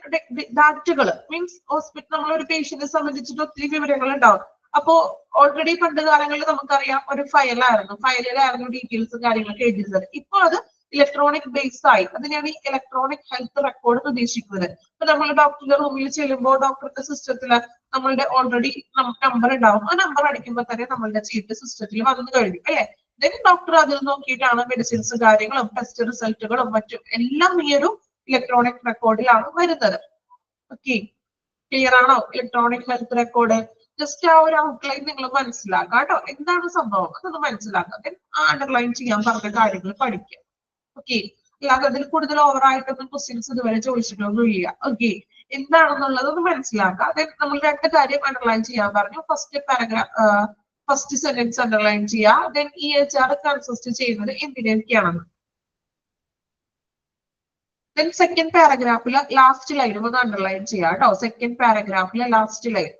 ഡാറ്റകൾ മീൻസ് ഹോസ്പിറ്റൽ, നമ്മളൊരു പേഷ്യന്റിനെ സംബന്ധിച്ചിട്ട് ഒത്തിരി വിവരങ്ങൾ ഉണ്ടാവും. അപ്പോ ഓൾറെഡി പണ്ട് കാലങ്ങളിൽ നമുക്കറിയാം ഒരു ഫയലിലായിരുന്നു ഡീറ്റെയിൽസും കാര്യങ്ങളൊക്കെ എഴുതിയിരുന്നത്. ഇപ്പൊ അത് ഇലക്ട്രോണിക് ബേസ് ആയി. അതിനാണ് ഈ ഇലക്ട്രോണിക് ഹെൽത്ത് റെക്കോർഡ് ഉദ്ദേശിക്കുന്നത്. ഇപ്പൊ നമ്മൾ ഡോക്ടറുടെ റൂമിൽ ചെല്ലുമ്പോൾ ഡോക്ടറുടെ സിസ്റ്റത്തില് നമ്മളുടെ ഓൾറെഡി നമ്പർ ഉണ്ടാവും. ആ നമ്പർ അടിക്കുമ്പോൾ തന്നെ നമ്മളുടെ ചീട്ട് സിസ്റ്റത്തിൽ വന്നു കഴിഞ്ഞു അല്ലെ. ദെൻ ഡോക്ടർ അതിൽ നോക്കിയിട്ടാണ് മെഡിസിൻസ് കാര്യങ്ങളും ടെസ്റ്റ് റിസൾട്ടുകളും മറ്റും എല്ലാം ഈ ഒരു ഇലക്ട്രോണിക് റെക്കോർഡിലാണ് വരുന്നത്. ഓക്കെ, ക്ലിയർ ആണോ? ഇലക്ട്രോണിക് ഹെൽത്ത് റെക്കോർഡ് ജസ്റ്റ് ആ ഒരു ഔട്ട്ലൈൻ നിങ്ങൾ മനസ്സിലാക്കുക കേട്ടോ. എന്താണ് സംഭവം അതൊന്ന് മനസ്സിലാക്കുക. അണ്ടർലൈൻ ചെയ്യാൻ പറഞ്ഞ കാര്യങ്ങൾ പഠിക്കുക. ഓക്കെ, അല്ലാതെ അതിൽ കൂടുതൽ ഓവറായിട്ടൊന്നും ക്വസ്റ്റ്യൻസ് ഇതുവരെ ചോദിച്ചിട്ടൊന്നും ഇല്ല. ഓക്കെ, എന്താണെന്നുള്ളത് ഒന്ന് മനസ്സിലാക്കുക. ദെൻ നമ്മൾ രണ്ട് കാര്യം അണ്ടർലൈൻ ചെയ്യാൻ പറഞ്ഞു. ഫസ്റ്റ് സെന്റൻസ് അണ്ടർലൈൻ ചെയ്യുക. ദെൻ EHR കൺസിസ്റ്റ് ചെയ്യുന്നത് എന്തിനൊക്കെയാണെന്ന്. ദെൻ സെക്കൻഡ് പാരഗ്രാഫിലെ ലാസ്റ്റ് ലൈനും ഒന്ന് അണ്ടർലൈൻ ചെയ്യുക കേട്ടോ. സെക്കൻഡ് പാരഗ്രാഫിലെ last line,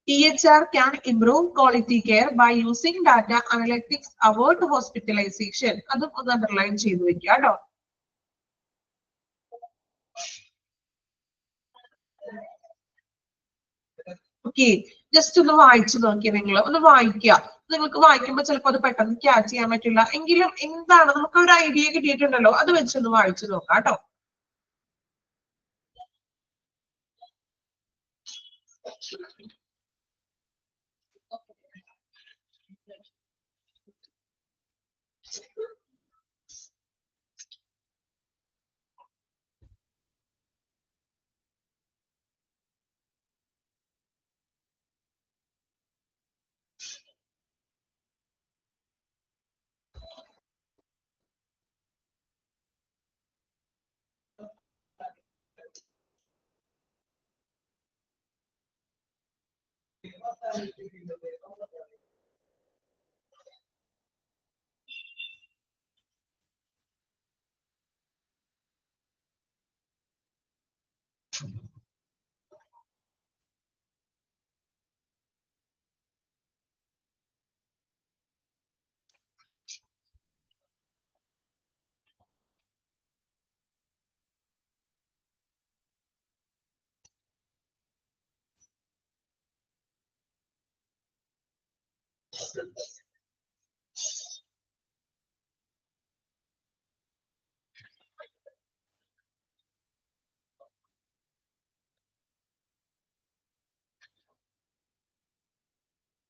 EHR can improve quality care by using data analytics avoid hospitalization. അതും ഒന്ന് അണ്ടർലൈൻ ചെയ്ത് വെക്കുക കേട്ടോ. ഓക്കെ, ജസ്റ്റ് ഒന്ന് വായിച്ചു നോക്കിയ, നിങ്ങൾ ഒന്ന് വായിക്കുക. നിങ്ങൾക്ക് വായിക്കുമ്പോൾ ചിലപ്പോൾ അത് പെട്ടെന്ന് ക്യാച്ച് ചെയ്യാൻ പറ്റില്ല എങ്കിലും എന്താണ് നമുക്ക് ഒരു ഐഡിയ കിട്ടിയിട്ടുണ്ടല്ലോ, അത് വെച്ചൊന്ന് വായിച്ചു നോക്കാം കേട്ടോ.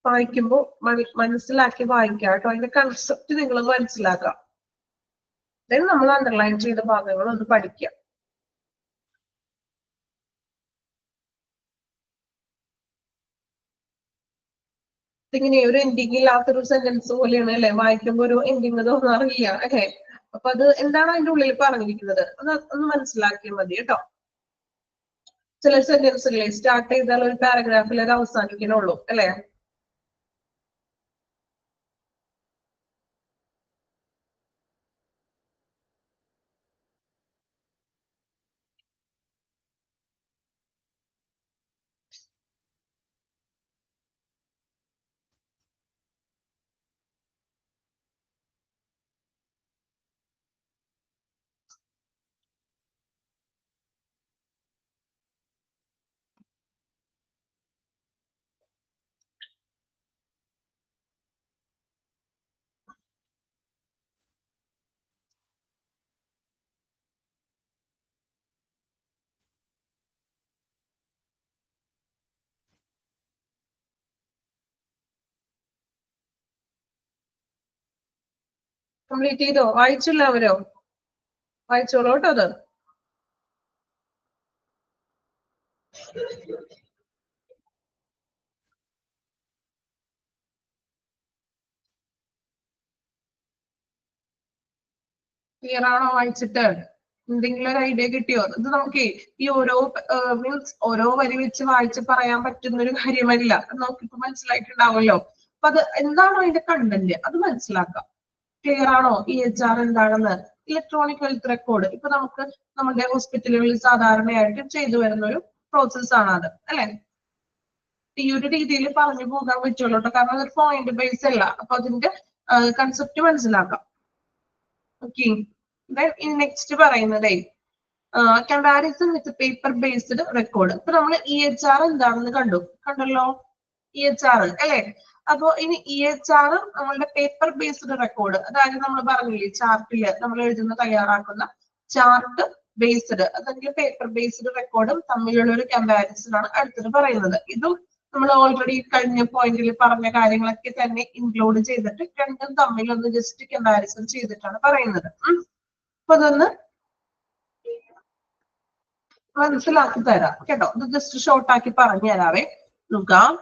വായിക്കുമ്പോൾ മനസ്സിലാക്കി വായിക്കുക കേട്ടോ. അതിന്റെ കൺസെപ്റ്റ് നിങ്ങൾ മനസ്സിലാക്കുക. ദെൻ നമ്മൾ അണ്ടർലൈൻ ചെയ്ത ഭാഗങ്ങൾ ഒന്ന് പഠിക്കുക. ഇങ്ങനെ ഒരു എൻഡിങ് ഇല്ലാത്തൊരു സെന്റൻസ് പോലെയാണ് അല്ലെ, വായിക്കുമ്പോൾ ഒരു എൻഡിങ് തോന്നാറില്ല അല്ലെ. അപ്പൊ അത് എന്താണ് അതിന്റെ ഉള്ളിൽ പറഞ്ഞിരിക്കുന്നത് ഒന്ന് മനസ്സിലാക്കിയാൽ മതി കേട്ടോ. ചില സെന്റൻസുകളെ സ്റ്റാർട്ട് ചെയ്താൽ ഒരു പാരഗ്രാഫിൽ അത് അവസാനിക്കണുള്ളൂ അല്ലെ. കംപ്ലീറ്റ് ചെയ്തോ? വായിച്ചില്ല അവരോ? വായിച്ചോളൂ കേട്ടോ അത്. ക്ലിയർ ആണോ വായിച്ചിട്ട്? എന്തെങ്കിലും ഒരു ഐഡിയ കിട്ടിയോ? ഇത് നമുക്ക് ഈ ഓരോ മീൻസ് ഓരോ വരി വെച്ച് വായിച്ച് പറയാൻ പറ്റുന്ന ഒരു കാര്യമല്ല. നമുക്കിപ്പോ മനസ്സിലായിട്ടുണ്ടാവുമല്ലോ. അപ്പൊ അത് എന്താണോ അതിന്റെ കണ്ടന്റ് അത് മനസ്സിലാക്കാം. ക്ലിയർ ആണോ? EHR എന്താണെന്ന്? ഇലക്ട്രോണിക് ഹെൽത്ത് റെക്കോർഡ് ഇപ്പൊ നമുക്ക് നമ്മുടെ ഹോസ്പിറ്റലുകളിൽ സാധാരണയായിട്ട് ചെയ്തു വരുന്ന ഒരു പ്രോസസ് ആണ് അത്, അല്ലെ? ഈ ഒരു രീതിയിൽ പറഞ്ഞു പോകാൻ പറ്റുള്ളൂ കേട്ടോ, കാരണം അതൊരു പോയിന്റ് ബേസ് അല്ല. അപ്പൊ അതിന്റെ കൺസെപ്റ്റ് മനസ്സിലാക്കാം. ഓക്കെ, നെക്സ്റ്റ് പറയുന്നതേ comparison with paper based record. ഇപ്പൊ നമ്മൾ EHR എന്താണെന്ന് കണ്ടല്ലോ, EHR അല്ലെ? അപ്പൊ ഇനി EHR നമ്മളുടെ പേപ്പർ ബേസ്ഡ് റെക്കോർഡ്, അതായത് നമ്മൾ പറഞ്ഞില്ലേ ചാർട്ടില് നമ്മൾ തയ്യാറാക്കുന്ന ചാർട്ട് ബേസ്ഡ് അല്ലെങ്കിൽ പേപ്പർ ബേസ്ഡ് റെക്കോർഡും തമ്മിലുള്ള ഒരു കമ്പാരിസൺ ആണ് അടുത്തത് പറയുന്നത്. ഇതും നമ്മൾ ഓൾറെഡി കഴിഞ്ഞ പോയിന്റിൽ പറഞ്ഞ കാര്യങ്ങളൊക്കെ തന്നെ ഇൻക്ലൂഡ് ചെയ്തിട്ട് രണ്ടും തമ്മിൽ ഒന്ന് ജസ്റ്റ് കമ്പാരിസൺ ചെയ്തിട്ടാണ് പറയുന്നത്. അപ്പൊ അതൊന്ന് മനസ്സിലാക്കി തരാം കേട്ടോ. ഇത് ജസ്റ്റ് ഷോർട്ട് ആക്കി പറഞ്ഞു തരാവേ. നോക്കാം.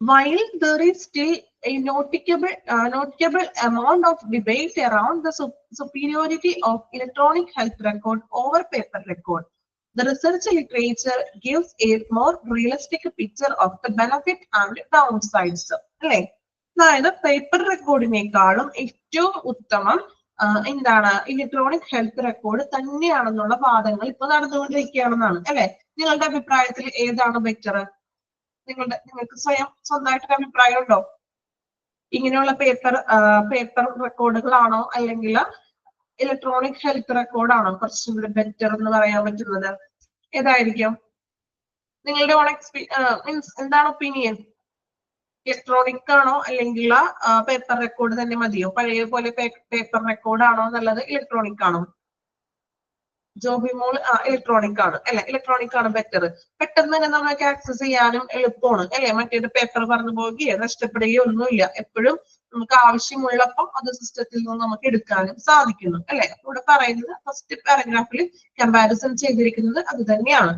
While there is still a notable amount of debate around the superiority of electronic health record over paper record, the research literature gives a more realistic picture of the benefit and downsides. അല്ലേ? അതായത് paper റെക്കോർഡിനേക്കാളും ഏറ്റവും ഉത്തമം എന്താണ് electronic health record തന്നെയാണെന്നുള്ള വാദങ്ങൾ ഇപ്പൊ നടന്നുകൊണ്ടിരിക്കുകയാണെന്നാണ്, അല്ലെ? നിങ്ങളുടെ അഭിപ്രായത്തിൽ ഏതാണ് ബെറ്റർ? നിങ്ങൾക്ക് സ്വന്തമായിട്ടൊരു അഭിപ്രായം ഉണ്ടോ? ഇങ്ങനെയുള്ള പേപ്പർ റെക്കോർഡുകളാണോ അല്ലെങ്കിൽ ഇലക്ട്രോണിക് ഹെൽത്ത് റെക്കോർഡാണോ കുറച്ചും കൂടി ബെറ്റർ എന്ന് പറയാൻ പറ്റുന്നത്? ഏതായിരിക്കും നിങ്ങളുടെ ഓൺ മീൻസ് എന്താണ് ഒപ്പീനിയൻ? ഇലക്ട്രോണിക് ആണോ അല്ലെങ്കിൽ പേപ്പർ റെക്കോർഡ് തന്നെ മതിയോ? പഴയ പോലെ പേപ്പർ റെക്കോർഡ് ആണോ നല്ലത്, ഇലക്ട്രോണിക് ആണോ? ജോബിമോൾ ഇലക്ട്രോണിക് ആണ് അല്ലെ? ഇലക്ട്രോണിക് ആണ് ബെറ്റർ. പെട്ടെന്ന് തന്നെ നമുക്ക് ആക്സസ് ചെയ്യാനും എളുപ്പമാണ് അല്ലെ? മറ്റേത് പേപ്പർ പറഞ്ഞു പോവുകയോ നഷ്ടപ്പെടുകയോ ഒന്നുമില്ല. എപ്പോഴും നമുക്ക് ആവശ്യമുള്ളപ്പോൾ അത് സിസ്റ്റത്തിൽ നിന്ന് നമുക്ക് എടുക്കാനും സാധിക്കുന്നു അല്ലെ? ഇവിടെ പറയുന്നത് ഫസ്റ്റ് പാരഗ്രാഫിൽ കമ്പാരിസൺ ചെയ്തിരിക്കുന്നത് അത് തന്നെയാണ്.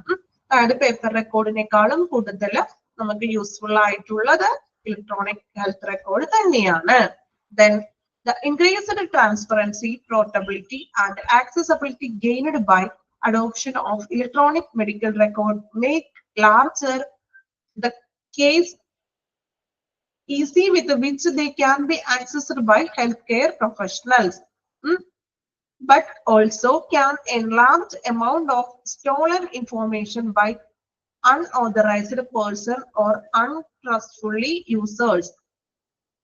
അതായത് പേപ്പർ റെക്കോർഡിനേക്കാളും കൂടുതൽ നമുക്ക് യൂസ്ഫുൾ ആയിട്ടുള്ളത് ഇലക്ട്രോണിക് ഹെൽത്ത് റെക്കോർഡ് തന്നെയാണ്. Then the increased transparency, portability, and accessibility gained by adoption of electronic medical record make larger the case easy with which they can be accessed by healthcare professionals, but also can enlarge amount of stolen information by unauthorized person or untrustworthy users.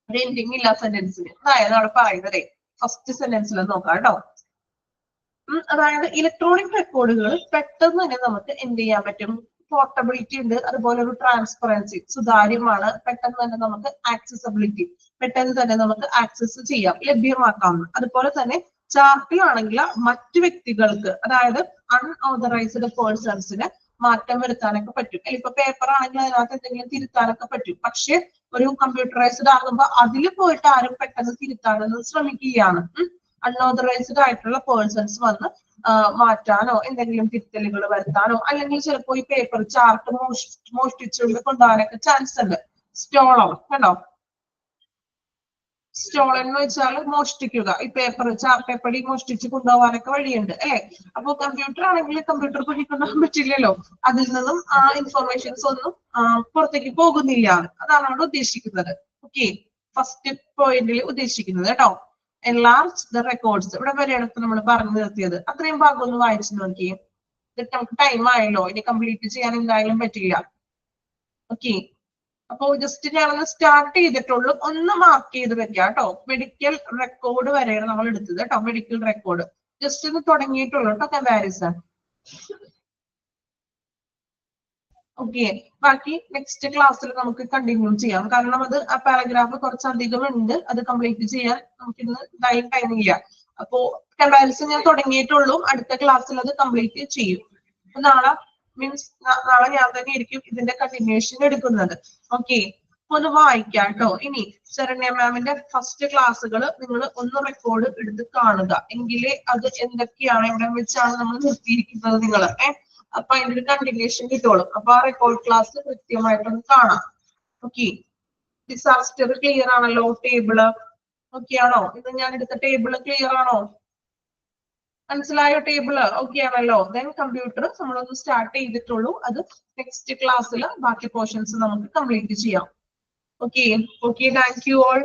Ending ഇല്ല സെന്റൻസിന്. അതായത് അവിടെ പറയുന്നത് first സെന്റൻസിൽ നോക്കാം കേട്ടോ. അതായത് electronic റെക്കോർഡുകൾ പെട്ടെന്ന് തന്നെ നമുക്ക് എന്ത് ചെയ്യാൻ പറ്റും? പോർട്ടബിലിറ്റി ഉണ്ട്, അതുപോലെ ഒരു ട്രാൻസ്പെറൻസി, സുതാര്യമാണ്, പെട്ടെന്ന് തന്നെ നമുക്ക് ആക്സസിബിലിറ്റി, പെട്ടെന്ന് തന്നെ നമുക്ക് ആക്സസ് ചെയ്യാം, ലഭ്യമാക്കാം. അതുപോലെ തന്നെ ചാർട്ടിലാണെങ്കിൽ മറ്റു വ്യക്തികൾക്ക്, അതായത് അൺഓതറൈസ്ഡ് പേഴ്സൺസിന് മാറ്റം വരുത്താനൊക്കെ പറ്റും. ഇപ്പൊ പേപ്പർ ആണെങ്കിൽ അതിനകത്ത് എന്തെങ്കിലും തിരുത്താനൊക്കെ പറ്റും. പക്ഷെ ഒരു കമ്പ്യൂട്ടറൈസ്ഡ് ആകുമ്പോൾ അതിൽ പോയിട്ട് ആരും പെട്ടെന്ന് തിരുത്താനൊന്നും ശ്രമിക്കുകയാണ്. അൺഓതറൈസ്ഡ് ആയിട്ടുള്ള പേഴ്സൺസ് വന്ന് മാറ്റാനോ എന്തെങ്കിലും തിരുത്തലുകൾ വരുത്താനോ അല്ലെങ്കിൽ ചിലപ്പോൾ ഈ പേപ്പർ ചാർട്ട് മോഷ്ടിച്ചുകൊണ്ട് കൊണ്ടുപോകാനൊക്കെ ചാൻസ് ഉണ്ട്. സ്റ്റോളോ കണ്ടോ? സ്റ്റോളൻ എന്ന് വെച്ചാൽ മോഷ്ടിക്കുക. ഈ ചാർട്ട് പേപ്പർ മോഷ്ടിച്ച് കൊണ്ടുപോകാനൊക്കെ വഴിയുണ്ട് അല്ലെ? അപ്പൊ കമ്പ്യൂട്ടർ ആണെങ്കിൽ കമ്പ്യൂട്ടർ കൊണ്ടുപോകാൻ പറ്റില്ലല്ലോ. അതിൽ നിന്നും ആ ഇൻഫോർമേഷൻസ് ഒന്നും പുറത്തേക്ക് പോകുന്നില്ല. അതാണ് അവിടെ ഉദ്ദേശിക്കുന്നത്. ഓക്കെ, ഫസ്റ്റ് പോയിന്റിൽ ഉദ്ദേശിക്കുന്നത് കേട്ടോ. enlarge the records. ഇവിടെ വരെയാണ് നമ്മൾ പറഞ്ഞു നിർത്തിയത്. അത്രയും ഭാഗം ഒന്ന് വായിച്ചു നോക്കിയേ. ഇത് നമുക്ക് ടൈം ആയല്ലോ, ഇനി കംപ്ലീറ്റ് ചെയ്യാൻ എന്തായാലും പറ്റില്ല. ഓക്കെ, അപ്പോ ജസ്റ്റ് ഞാനൊന്ന് സ്റ്റാർട്ട് ചെയ്തിട്ടുള്ളൂ, ഒന്ന് മാർക്ക് ചെയ്ത് വെക്കാം കേട്ടോ. മെഡിക്കൽ റെക്കോർഡ് വരെയാണ് നമ്മൾ എടുത്തത് കേട്ടോ. മെഡിക്കൽ റെക്കോർഡ് ജസ്റ്റ് ഒന്ന് തുടങ്ങിയിട്ടുള്ളൂ കേട്ടോ കമ്പാരിസൺ. ഓക്കെ, ബാക്കി നെക്സ്റ്റ് ക്ലാസ്സിൽ നമുക്ക് കണ്ടിന്യൂ ചെയ്യാം. കാരണം അത് ആ പാരഗ്രാഫ് കുറച്ചധികം ഉണ്ട്, അത് കംപ്ലീറ്റ് ചെയ്യാൻ നമുക്കിന്ന് ടൈം ഇല്ല. അപ്പോ കമ്പാരിസൺ ഞാൻ തുടങ്ങിയിട്ടുള്ളൂ, അടുത്ത ക്ലാസ്സിൽ അത് കംപ്ലീറ്റ് ചെയ്യും. നാളെ ഞാൻ തന്നെ ആയിരിക്കും ഇതിന്റെ കണ്ടിന്യൂഷൻ എടുക്കുന്നത്. ഓക്കെ, ഒന്ന് വായിക്കാം കേട്ടോ. ഇനി ശരണ്യ മാമിന്റെ ഫസ്റ്റ് ക്ലാസ്സുകൾ നിങ്ങൾ ഒന്ന് റെക്കോർഡ് എടുത്ത് കാണുക, എങ്കിലേ അത് എന്തൊക്കെയാണ് എവിടെ വെച്ചാണ് നമ്മൾ നിർത്തിയിരിക്കുന്നത് നിങ്ങൾ അപ്പൊ അതിന്റെ ഒരു കണ്ടിന്യൂഷൻ കിട്ടുള്ളൂ. അപ്പൊ ആ റെക്കോർഡ് ക്ലാസ് കൃത്യമായിട്ടൊന്ന് കാണാം. ഓക്കെ, ഡിസാസ്റ്റർ ക്ലിയർ ആണല്ലോ? ടേബിള് ഓക്കെ ആണോ? ഇത് ഞാൻ എടുത്ത ടേബിള് ക്ലിയർ ആണോ? മനസ്സിലായോ? ടേബിള് ഓക്കെ ആണല്ലോ? ദെൻ കമ്പ്യൂട്ടർ നമ്മളൊന്ന് സ്റ്റാർട്ട് ചെയ്തിട്ടുള്ളൂ, അത് നെക്സ്റ്റ് ക്ലാസ്സിൽ ബാക്കി പോർഷൻസ് നമുക്ക് കംപ്ലീറ്റ് ചെയ്യാം. Okay, thank you all.